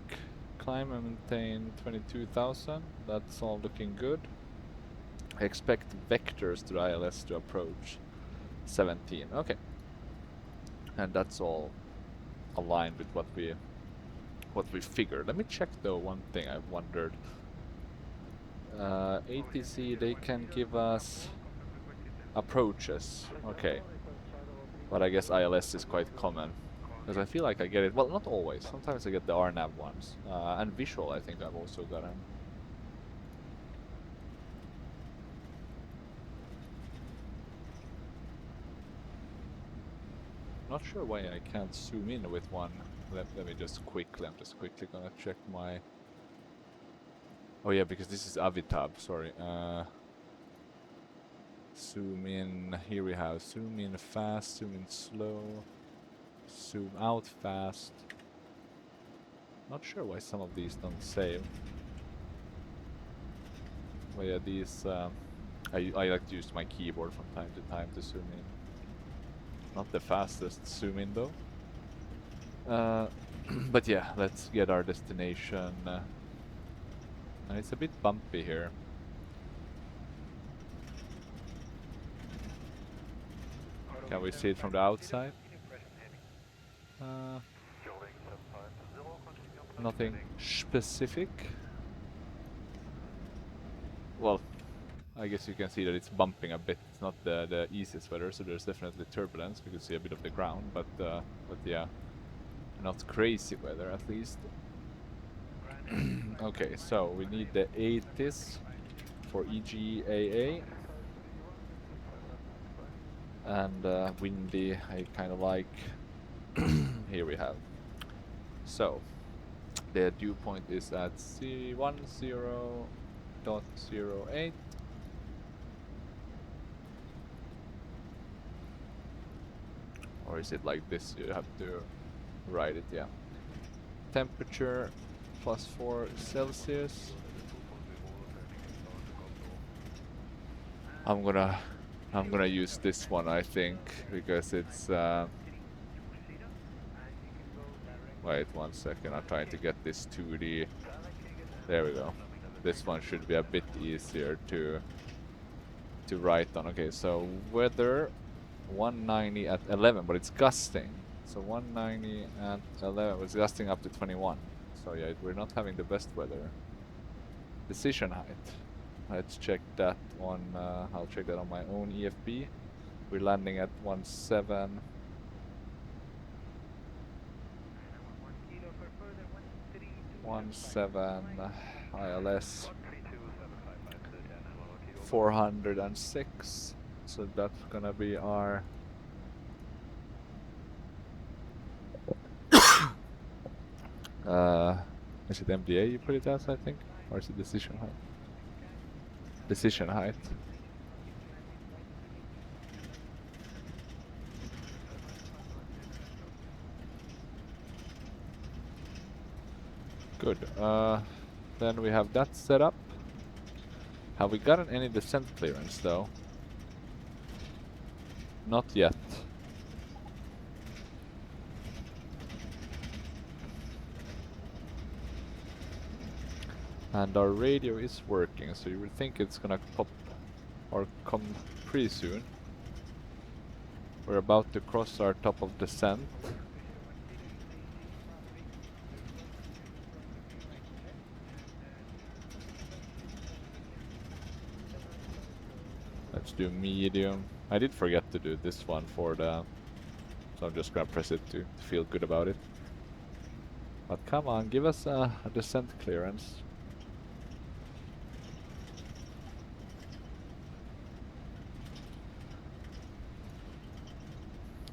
Climb and maintain 22,000. That's all looking good. I expect vectors to the ILS to approach 17. Okay. And that's all aligned with what we figured. Let me check though one thing I wondered. ATC, they can give us approaches. Okay. But I guess ILS is quite common. Because I feel like I get it, well, not always. Sometimes I get the RNAV ones. And visual I think I've also gotten. Not sure why I can't zoom in with one. Let me just quickly, I'm just quickly gonna check my... Oh yeah, because this is Avitab, sorry. Zoom in, here we have zoom in fast, zoom in slow, zoom out fast. Not sure why some of these don't save. But yeah, these, I like to use my keyboard from time to time to zoom in. Not the fastest zoom in though. But yeah, let's get our destination. And it's a bit bumpy here. Can we see it from the outside? Nothing specific. Well, I guess you can see that it's bumping a bit. It's not the easiest weather, so there's definitely turbulence. We can see a bit of the ground, but yeah, not crazy weather at least. Okay, so we need the 80s for EGAA. And windy, I kind of like. Here we have. So, the dew point is at C10.08. Or is it like this? You have to write it, yeah. Temperature +4 Celsius. I'm gonna use this one, I think, because it's wait 1 second, I'm trying to get this 2D. There we go. This one should be a bit easier to write on. Okay, so weather 190 at 11, but it's gusting. So 190 at 11, it's gusting up to 21. So yeah, we're not having the best weather. Decision height. Let's check that on, I'll check that on my own EFB. We're landing at 17. ILS 406. So that's gonna be our is it MDA you put it as, I think? Or is it decision height? Decision height. Good. Then we have that set up. Have we gotten any descent clearance though? Not yet. And our radio is working, so you would think it's gonna pop or come pretty soon. We're about to cross our top of descent. Let's do medium. I did forget to do this one for the... So I'm just gonna press it to feel good about it. But come on, give us a descent clearance.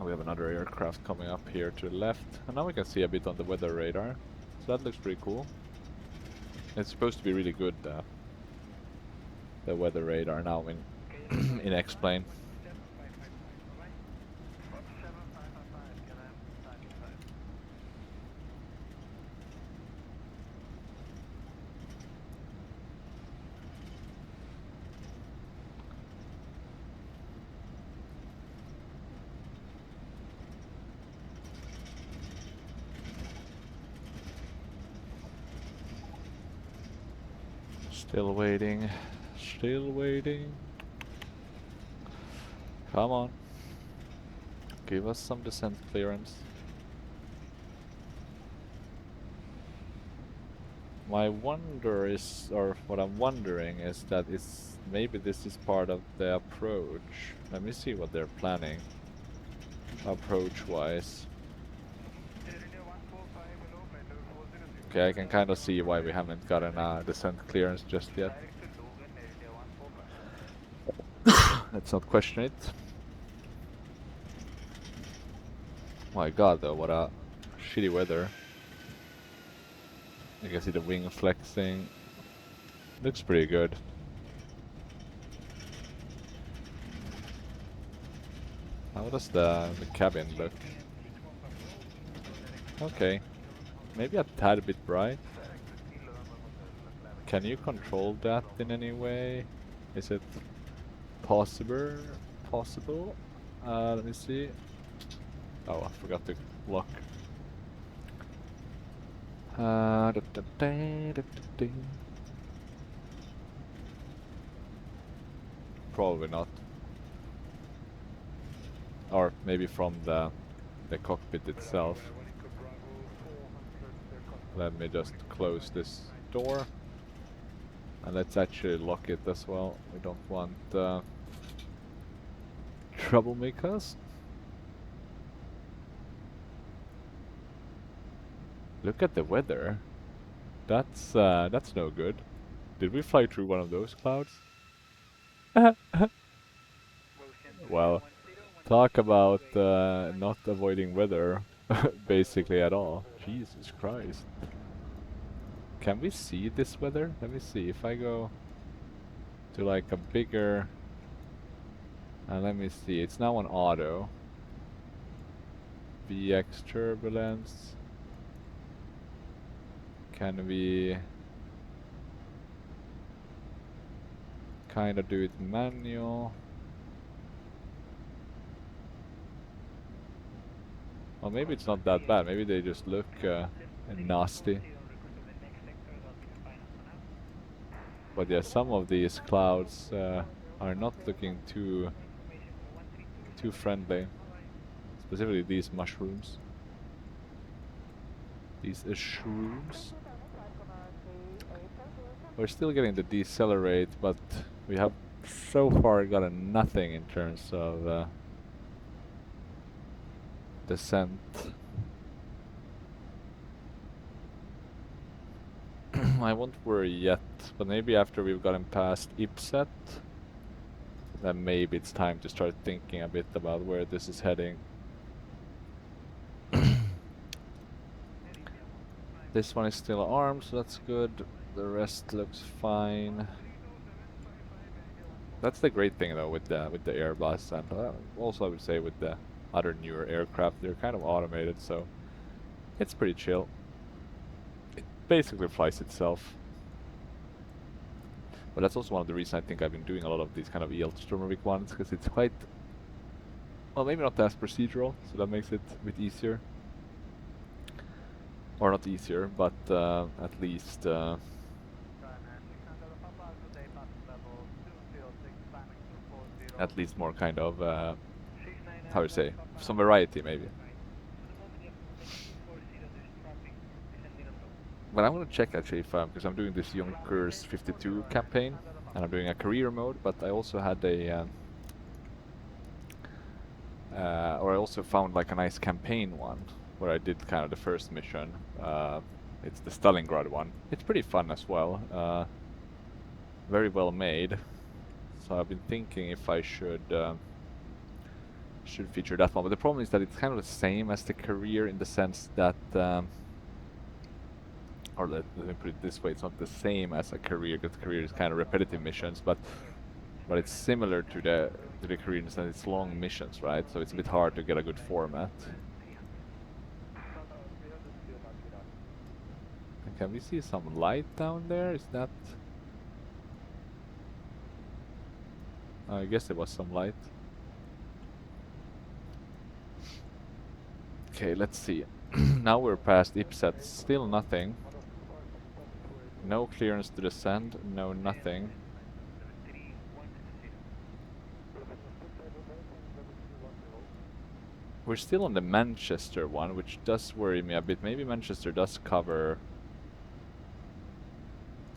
We have another aircraft coming up here to the left, and now we can see a bit on the weather radar, so that looks pretty cool. It's supposed to be really good, the weather radar now in in X-Plane. Still waiting. Still waiting. Come on. Give us some descent clearance. My wonder is, or what I'm wondering is that it's maybe this is part of the approach. Let me see what they're planning. Approach-wise. Okay, I can kind of see why we haven't gotten a descent clearance just yet. Let's not question it. My god though, what a shitty weather. You can see the wing flexing. Looks pretty good. How does the cabin look? Okay. Maybe a tad bit bright. Can you control that in any way? Is it possible? Possible? Let me see. Oh, I forgot to lock. Probably not. Or maybe from the cockpit itself. Let me just close this door. And let's actually lock it as well. We don't want troublemakers. Look at the weather. That's no good. Did we fly through one of those clouds? Well, talk about not avoiding weather basically at all. Jesus Christ. Can we see this weather? Let me see. If I go to like a bigger... let me see. It's now on auto. VX turbulence. Can we kind of do it manual? Well, maybe it's not that bad. Maybe they just look nasty. But yeah, some of these clouds are not looking too friendly. Specifically these mushrooms. These shrooms. We're still getting the decelerate, but we have so far gotten nothing in terms of descent. I won't worry yet, but maybe after we've gotten past Ipset, then maybe it's time to start thinking a bit about where this is heading. This one is still armed, so that's good. The rest looks fine. That's the great thing though with the Airbus, and also I would say with the other newer aircraft, they're kind of automated, so it's pretty chill. It basically flies itself. But that's also one of the reasons I think I've been doing a lot of these kind of EL Sturmovik ones, because it's quite, well, maybe not as procedural, so that makes it a bit easier. Or not easier, but at least more kind of, how you say, some variety maybe. But I'm gonna check actually if, because I'm doing this Yonkers 52 campaign, and I'm doing a career mode, but I also had a, or I also found like a nice campaign one, where I did kind of the first mission. It's the Stalingrad one. It's pretty fun as well. Very well made. So I've been thinking if I should feature that one. But the problem is that it's kind of the same as the career in the sense that, or let me put it this way, it's not the same as a career, because career is kind of repetitive missions, but it's similar to the career in the sense it's long missions, right? So it's a bit hard to get a good format. Can we see some light down there? Is that... I guess there was some light. Okay, let's see. Now we're past Ipset. Still nothing. No clearance to descend, no nothing. We're still on the Manchester one, which does worry me a bit. Maybe Manchester does cover.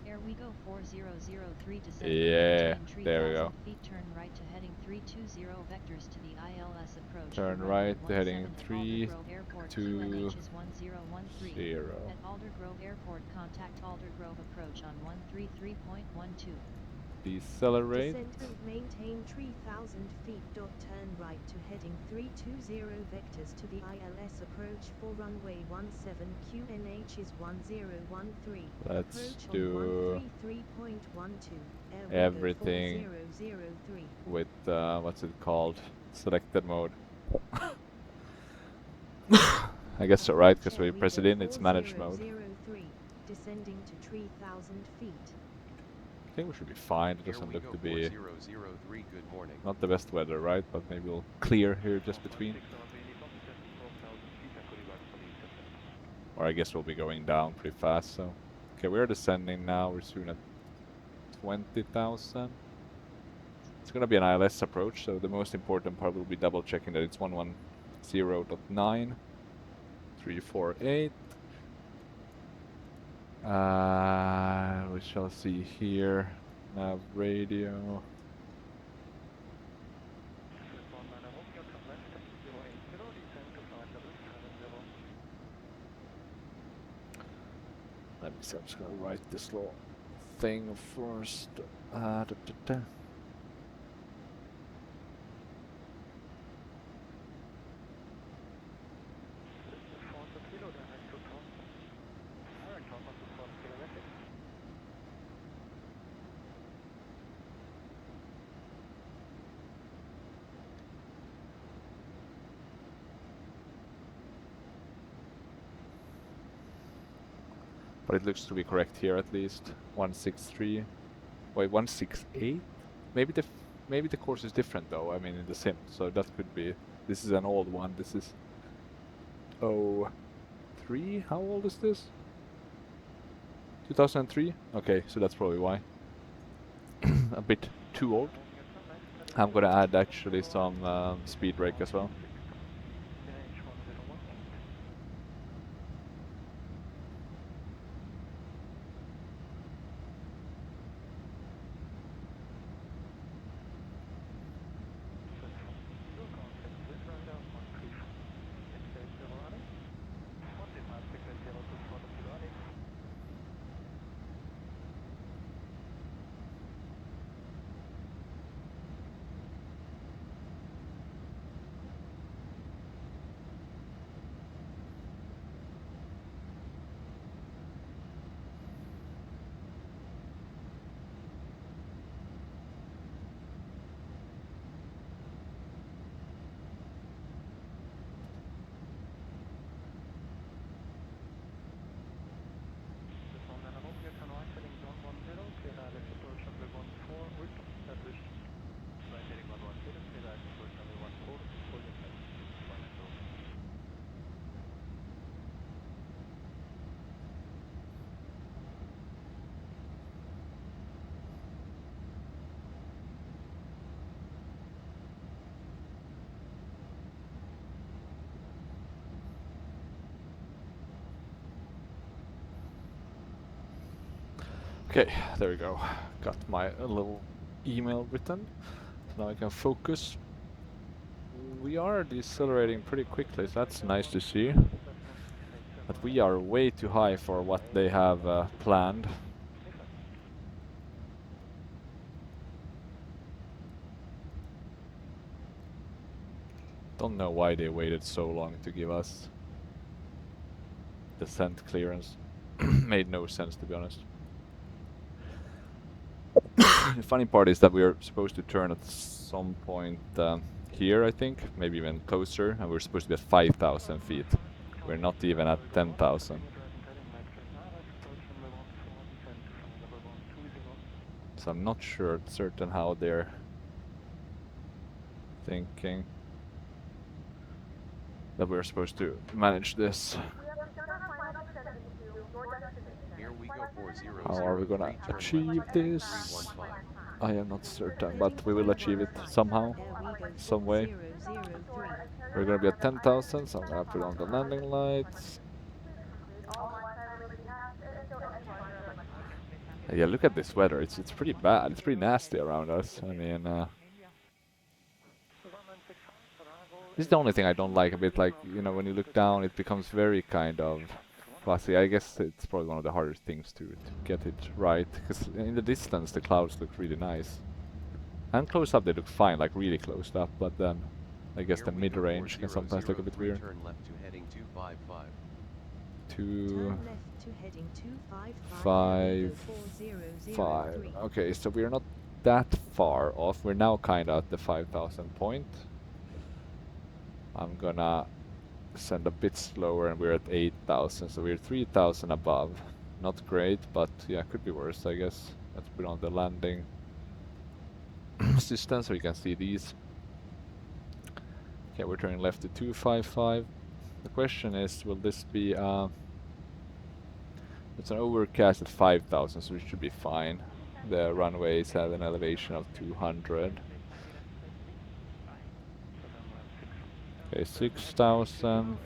Airwego 4003 descend Yeah, maintain there we 3000 go. feet, turn right to heading 320 vectors to the ILS approach Turn for right runway to heading 17 at Aldergrove Airport 320. QNH is 1013. At Aldergrove Airport contact Aldergrove approach on 133.12. Decelerate. Descend and maintain 3000 feet. Turn right to heading 320 vectors to the ILS approach for runway 17 QNH is 1013. Let's Approach do on 133.12. Airwego everything 4003. with what's it called? Selected mode. I guess so, right? Because we press it in, it's managed mode. 4003. Descending to 3000 feet. I think we should be fine. It doesn't look to be 4003, good morning. not the best weather, right? But maybe we'll clear here just between. Or I guess we'll be going down pretty fast, so. Okay, we're descending now. We're soon at 20,000. It's gonna be an ILS approach, so the most important part will be double checking that it's 110.9. 348. We shall see here. Nav radio. Let me see, I'm just gonna write this little thing first. Da, da, da. But it looks to be correct here at least. 163. Wait, 168? Maybe the course is different though. I mean, in the sim, so that could be. This is an old one. This is 03. How old is this? 2003. Okay, so that's probably why. A bit too old. I'm gonna add actually some speed brake as well. Okay, there we go. Got my little email written. So now I can focus. We are decelerating pretty quickly, so that's nice to see. But we are way too high for what they have planned. Don't know why they waited so long to give us descent clearance. Made no sense, to be honest. The funny part is that we're supposed to turn at some point here, I think, maybe even closer, and we're supposed to be at 5,000 feet. We're not even at 10,000. So I'm not certain how they're thinking that we're supposed to manage this. Airwego How are we gonna achieve this? I am not certain, but we will achieve it somehow, some way. We're gonna be at 10,000, so I'm gonna put on the landing lights. Yeah, look at this weather. It's pretty bad. It's pretty nasty around us. I mean, this is the only thing I don't like a bit. Like, you know, when you look down, it becomes very kind of fuzzy. I guess it's probably one of the hardest things to get it right, because in the distance the clouds look really nice, and close up they look fine, like really close up. But then, I guess the mid range can sometimes look a bit weird. Turn left to heading 255. Two, Turn left to heading 5, 255 5. Okay, so we're not that far off. We're now kind of at the 5,000 point. I'm gonna send a bit slower, and we're at 8,000, so we're 3,000 above. Not great, but yeah, could be worse, I guess. Let's put on the landing system so you can see these. Okay, we're turning left to 255. The question is, will this be it's an overcast at 5,000, so it should be fine. The runways have an elevation of 200. Okay, 6,000.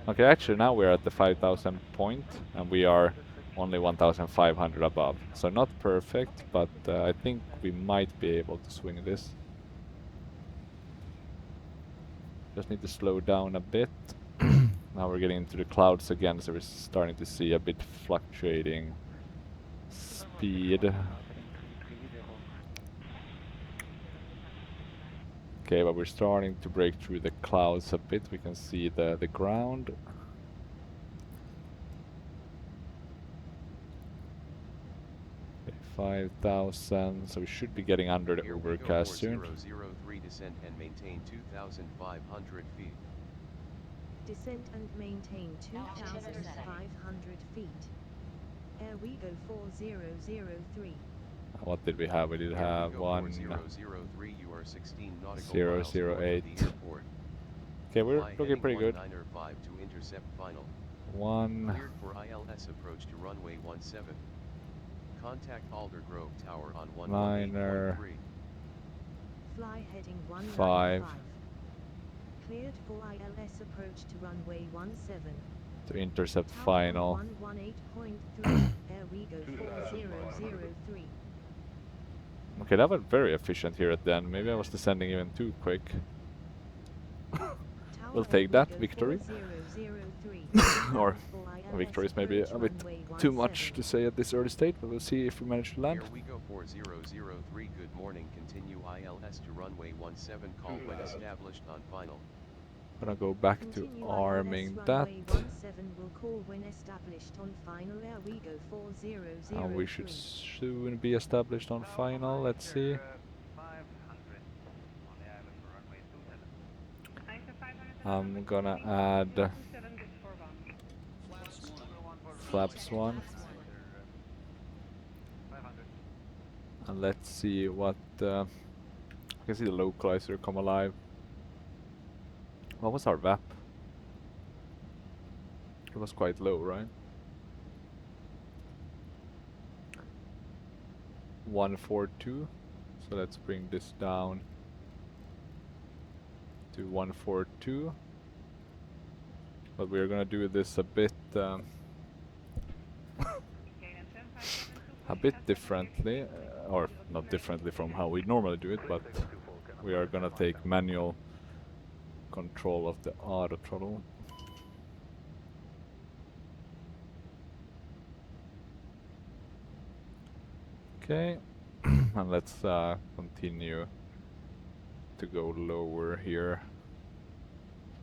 Okay, actually now we're at the 5,000 point, and we are only 1,500 above. So not perfect, but I think we might be able to swing this. Just need to slow down a bit. Now we're getting into the clouds again, so we're starting to see a bit fluctuating speed. Okay, but we're starting to break through the clouds a bit. We can see the ground. Okay, 5,000, so we should be getting under the overcast soon. 003 descent and maintain 2,500 feet. Descent and maintain 2,500 feet. Airwego 4003. What did we have? We did have 003, you are 16 nautical miles north of the 008. airport. Okay, we're Fly looking pretty good. 195 to intercept final. 1 Cleared for ILS approach to runway 17. Contact Alder Grove Tower on 118.3. Fly heading 5 195. Cleared for ILS approach to runway 17. to intercept Tower final. 118.3. Airwego 4003. Okay, that was very efficient here at the end. Maybe I was descending even too quick. We'll take that victory. Or victory is maybe a bit too much to say at this early state, but we'll see if we manage to land. Airwego 4003, good morning, continue ILS to runway 17, call when established on final. Gonna go back to arming that. Will call when established on final. Airwego 4003. And we should soon be established on final. Let's see. 500 on the island for runway 27. I'm gonna add flaps 1. 500. And let's see what I can see the localizer come alive. What was our VAP? It was quite low, right? 142. So let's bring this down to 142. But we're gonna do this a bit differently, or not differently from how we normally do it, but we are gonna take manual control of the auto throttle. Okay, and let's continue to go lower here.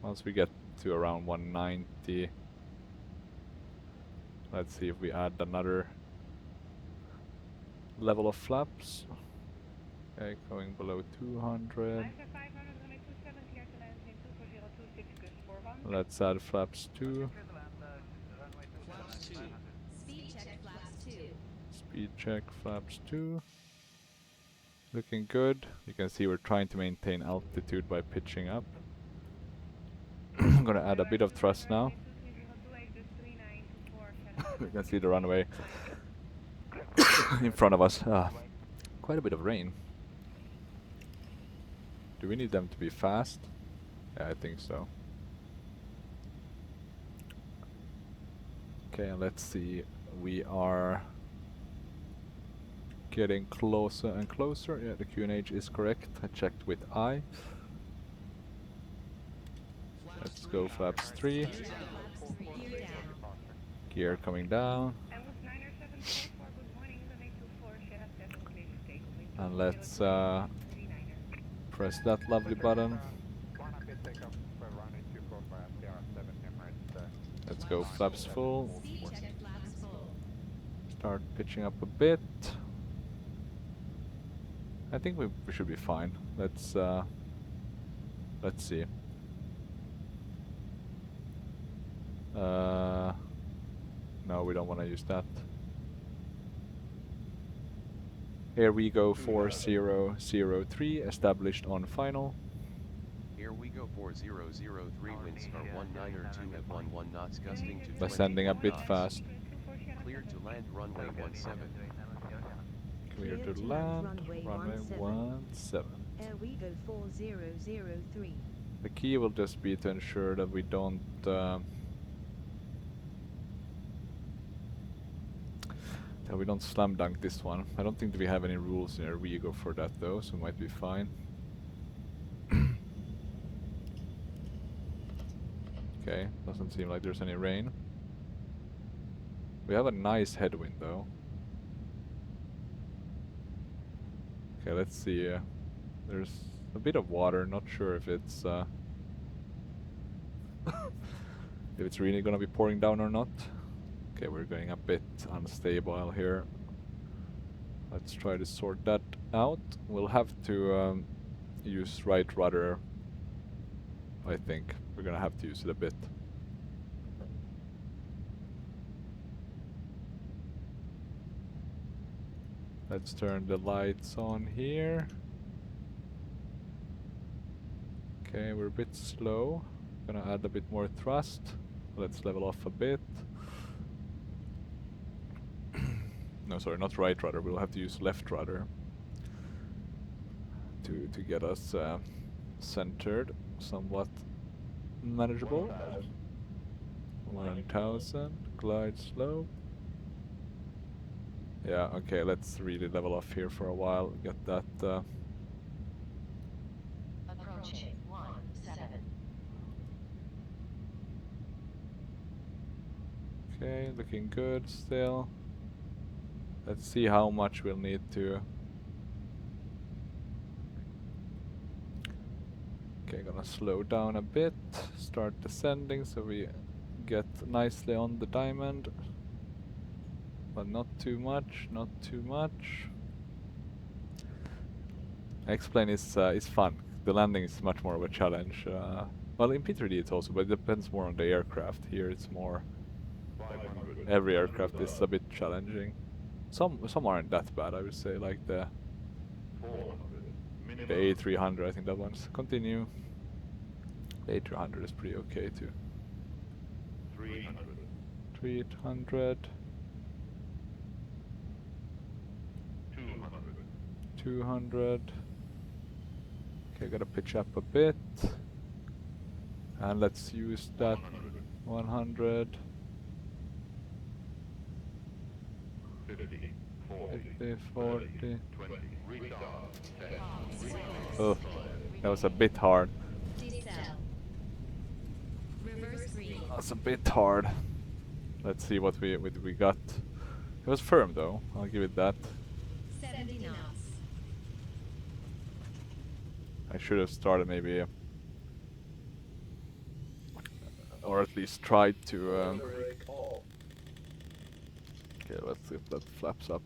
Once we get to around 190, let's see if we add another level of flaps. Okay, going below 200. Let's add flaps 2. Speed check flaps 2. Speed check flaps 2. Looking good. You can see we're trying to maintain altitude by pitching up. I'm gonna add a bit of thrust now. You can see the runway in front of us. Quite a bit of rain. Do we need them to be fast? Yeah, I think so. Okay, let's see. We are getting closer and closer. Yeah, the QNH is correct. I checked with I. Let's go flaps 3. Gear coming down. And let's press that lovely button. Let's go flaps full. Start pitching up a bit. I think we should be fine. Let's see. No, we don't want to use that. Airwego 4003 established on final. Airwego 4003 winds are 192 at 11 knots gusting to 20 Descending a bit knots. fast. Cleared to land runway 17. Clear to land, runway 17. Airwego 4003. The key will just be to ensure that we don't slam dunk this one. I don't think that we have any rules in Airwego for that though, so we might be fine. Okay, doesn't seem like there's any rain. We have a nice headwind though. Okay, let's see. There's a bit of water, not sure if it's if it's really gonna be pouring down or not. Okay, we're going a bit unstable here. Let's try to sort that out. We'll have to use right rudder. I think we're gonna have to use it a bit. Let's turn the lights on here. Okay, we're a bit slow. Gonna add a bit more thrust. Let's level off a bit. No, sorry, not right rudder. We'll have to use left rudder to get us centered, somewhat manageable. 1000, glide slow. Yeah, okay, let's really level off here for a while. Get that. Approaching 17. Okay, looking good still. Let's see how much we'll need to. Okay, gonna slow down a bit, start descending so we get nicely on the diamond. But not too much, not too much. X-plane is fun. The landing is much more of a challenge. Well, in P3D it's also, but it depends more on the aircraft. Here it's more. Every aircraft is a bit challenging. Some aren't that bad, I would say, like the A300. I think that one's continue. The A300 is pretty okay too. 300. 200. Okay, gotta pitch up a bit. And let's use that 100. 50, 40. Oh, that was a bit hard. That's a bit hard. Let's see what we got. It was firm though, I'll give it that. 70 knots. I should have started maybe, or at least tried to. Okay, let's see if that flaps up.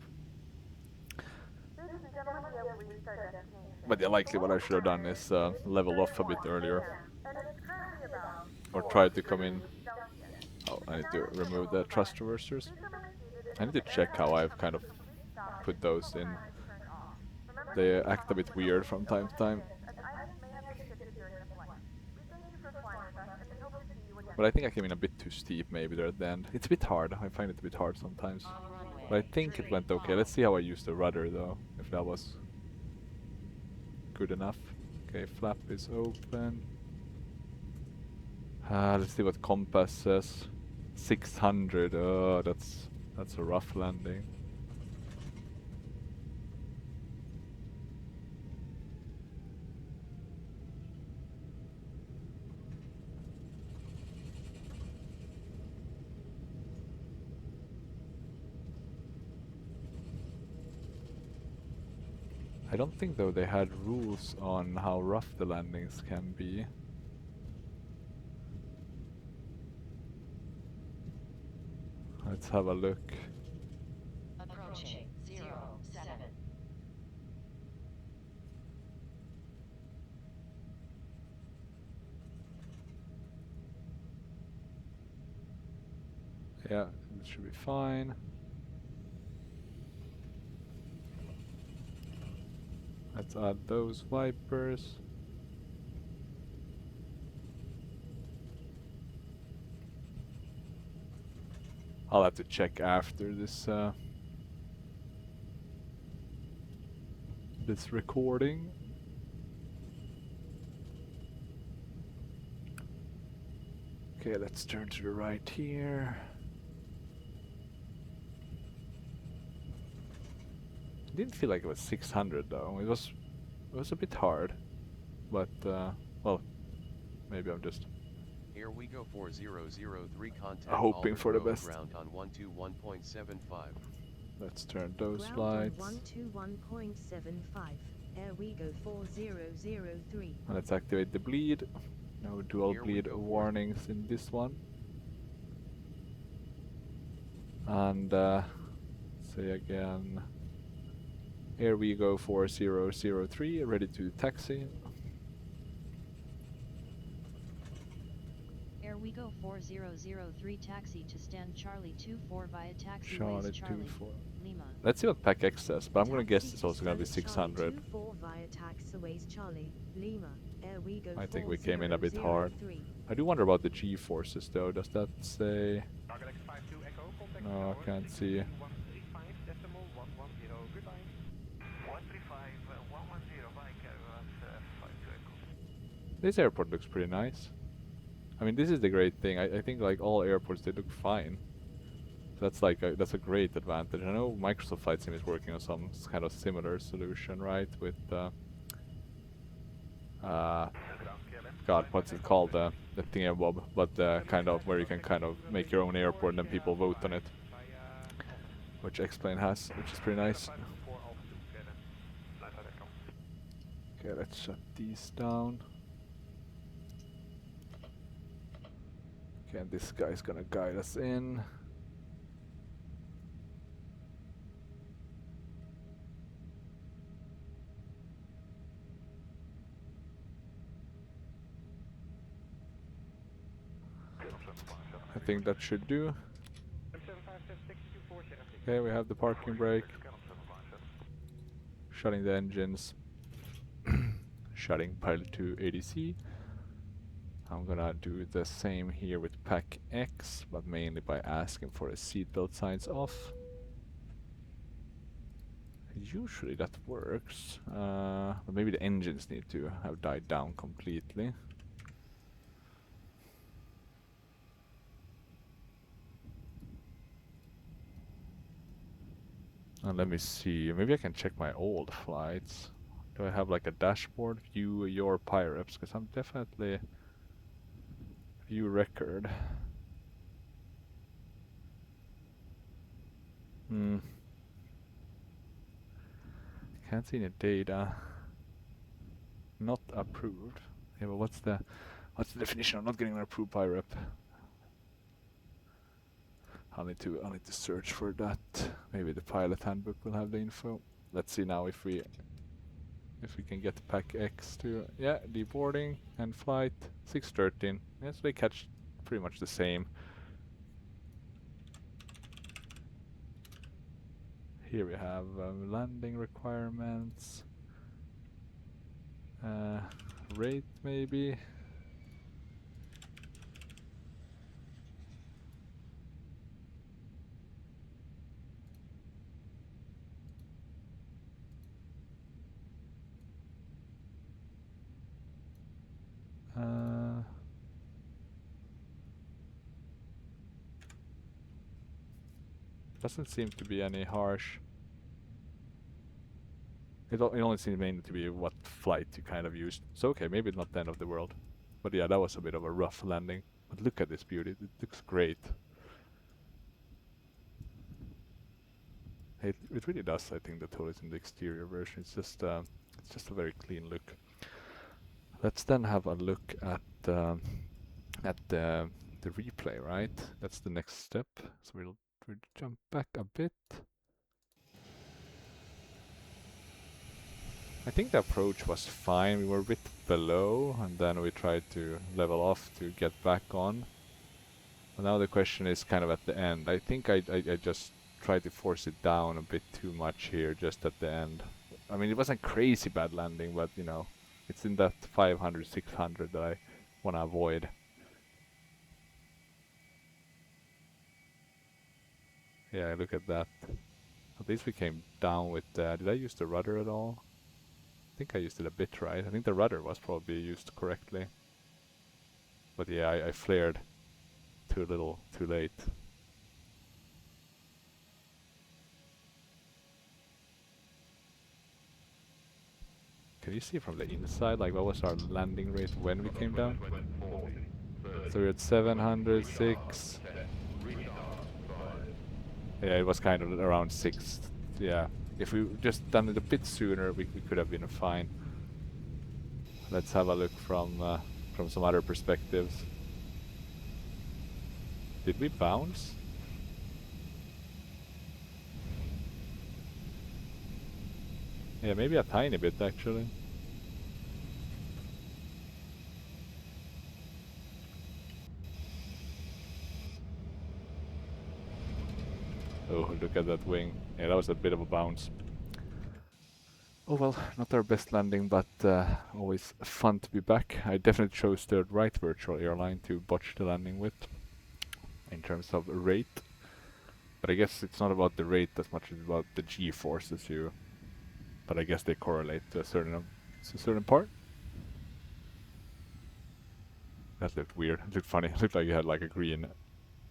But yeah, likely what I should have done is level off a bit earlier, or try to come in. Oh, I need to remove the thrust reversers. I need to check how I've kind of put those in. They act a bit weird from time to time. But I think I came in a bit too steep maybe there at the end. It's a bit hard. I find it a bit hard sometimes. On runway. But I think it went okay. Let's see how I used the rudder though, if that was good enough. Okay, flap is open. Let's see what compass says. 600. Oh, that's a rough landing. I don't think though they had rules on how rough the landings can be. Let's have a look. Approaching 07. Yeah, it should be fine. Let's add those wipers. I'll have to check after this this recording. Okay, let's turn to the right here. It didn't feel like it was 600 though. It was a bit hard, but well, maybe I'm just Airwego 4003 contact hoping for the Alder Road best. ground on 121.75. Let's turn those Ground lights. on 121.75. Airwego 4003. And let's activate the bleed. No dual Here we bleed go. warnings in this one. And say again, Airwego 4003, ready to taxi. Airwego 4003 taxi to stand Charlie 24 via taxiways Charlie Charlie, 24. Lima. Let's see what Pack X says, but I'm gonna guess Taxi it's to also gonna be stand 600. Charlie 24 via taxiways Charlie, Lima. Airwego I think we came in a bit hard. 4003. I do wonder about the G-forces though. Does that say? Target X52 Echo, contact No, tower I can't see. 135.110, goodbye. 135.110, bike, 52 Echo. This airport looks pretty nice. I mean, this is the great thing. I think like all airports, they look fine. So that's like that's a great advantage. I know Microsoft Flight Sim is working on some kind of similar solution, right? With God, what's it called? The thingamabob, but kind of where you can kind of make your own airport and then people vote on it, which X-Plane has, which is pretty nice. Okay, let's shut these down. Okay, and this guy's gonna guide us in. I think that should do. Okay, we have the parking brake. Shutting the engines. Shutting pilot to ADC. I'm gonna do the same here with Pack X, but mainly by asking for the seatbelt signs off. Usually that works, but maybe the engines need to have died down completely. And let me see, maybe I can check my old flights. Do I have like a dashboard? View your PIREPs, because I'm definitely view record. Can't see any data. Not approved. Yeah, but what's the definition of not getting an approved PIREP? I'll need to search for that. Maybe the pilot handbook will have the info. Let's see now if we can get the Pack X to deboarding and flight 613. Yes, they catch pretty much the same. Here we have landing requirements. Rate maybe. Doesn't seem to be any harsh. It only seems mainly to be what flight you kind of used. So okay, maybe not the end of the world. But yeah, that was a bit of a rough landing. But look at this beauty, it looks great. It really does, I think, the Toliss in the exterior version. It's just a very clean look. Let's then have a look at the replay, right? That's the next step. So we'll jump back a bit. I think the approach was fine. We were a bit below, and then we tried to level off to get back on. And now the question is kind of at the end. I think I just tried to force it down a bit too much here, just at the end. I mean, it wasn't crazy bad landing, but you know, it's in that 500, 600 that I want to avoid. Yeah, look at that. At least we came down with did I use the rudder at all? I think I used it a bit, right? I think the rudder was probably used correctly. But yeah, I flared too little, too late. Can you see from the inside, like what was our landing rate when we came down? So we're at 706. Yeah, it was kind of around 6. Yeah, if we just done it a bit sooner, we could have been fine. Let's have a look from some other perspectives. Did we bounce? Yeah, maybe a tiny bit actually. Oh, look at that wing. Yeah, that was a bit of a bounce. Oh well, not our best landing, but always fun to be back. I definitely chose the right virtual airline to botch the landing with, in terms of rate. But I guess it's not about the rate as much as about the G-forces you... But I guess they correlate to a certain part. That looked weird. It looked funny. It looked like you had like a green,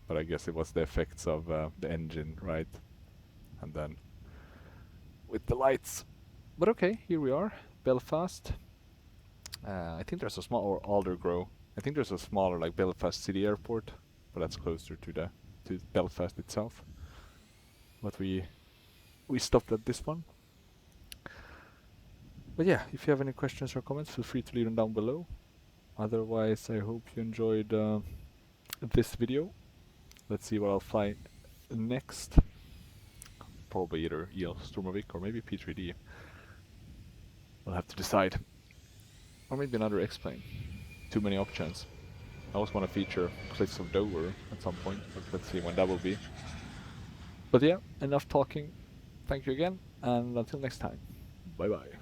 but I guess it was the effects of the engine, right? And then with the lights. But okay, here we are, Belfast. I think there's a small, or Aldergrove. I think there's a smaller like Belfast City Airport, but that's closer to Belfast itself. But we stopped at this one. But yeah, if you have any questions or comments, feel free to leave them down below. Otherwise, I hope you enjoyed this video. Let's see what I'll fly next. Probably either EL Stormovik or maybe P3D. We'll have to decide. Or maybe another X-plane. Too many options. I always want to feature Cliffs of Dover at some point, but let's see when that will be. But yeah, enough talking. Thank you again, and until next time. Bye bye.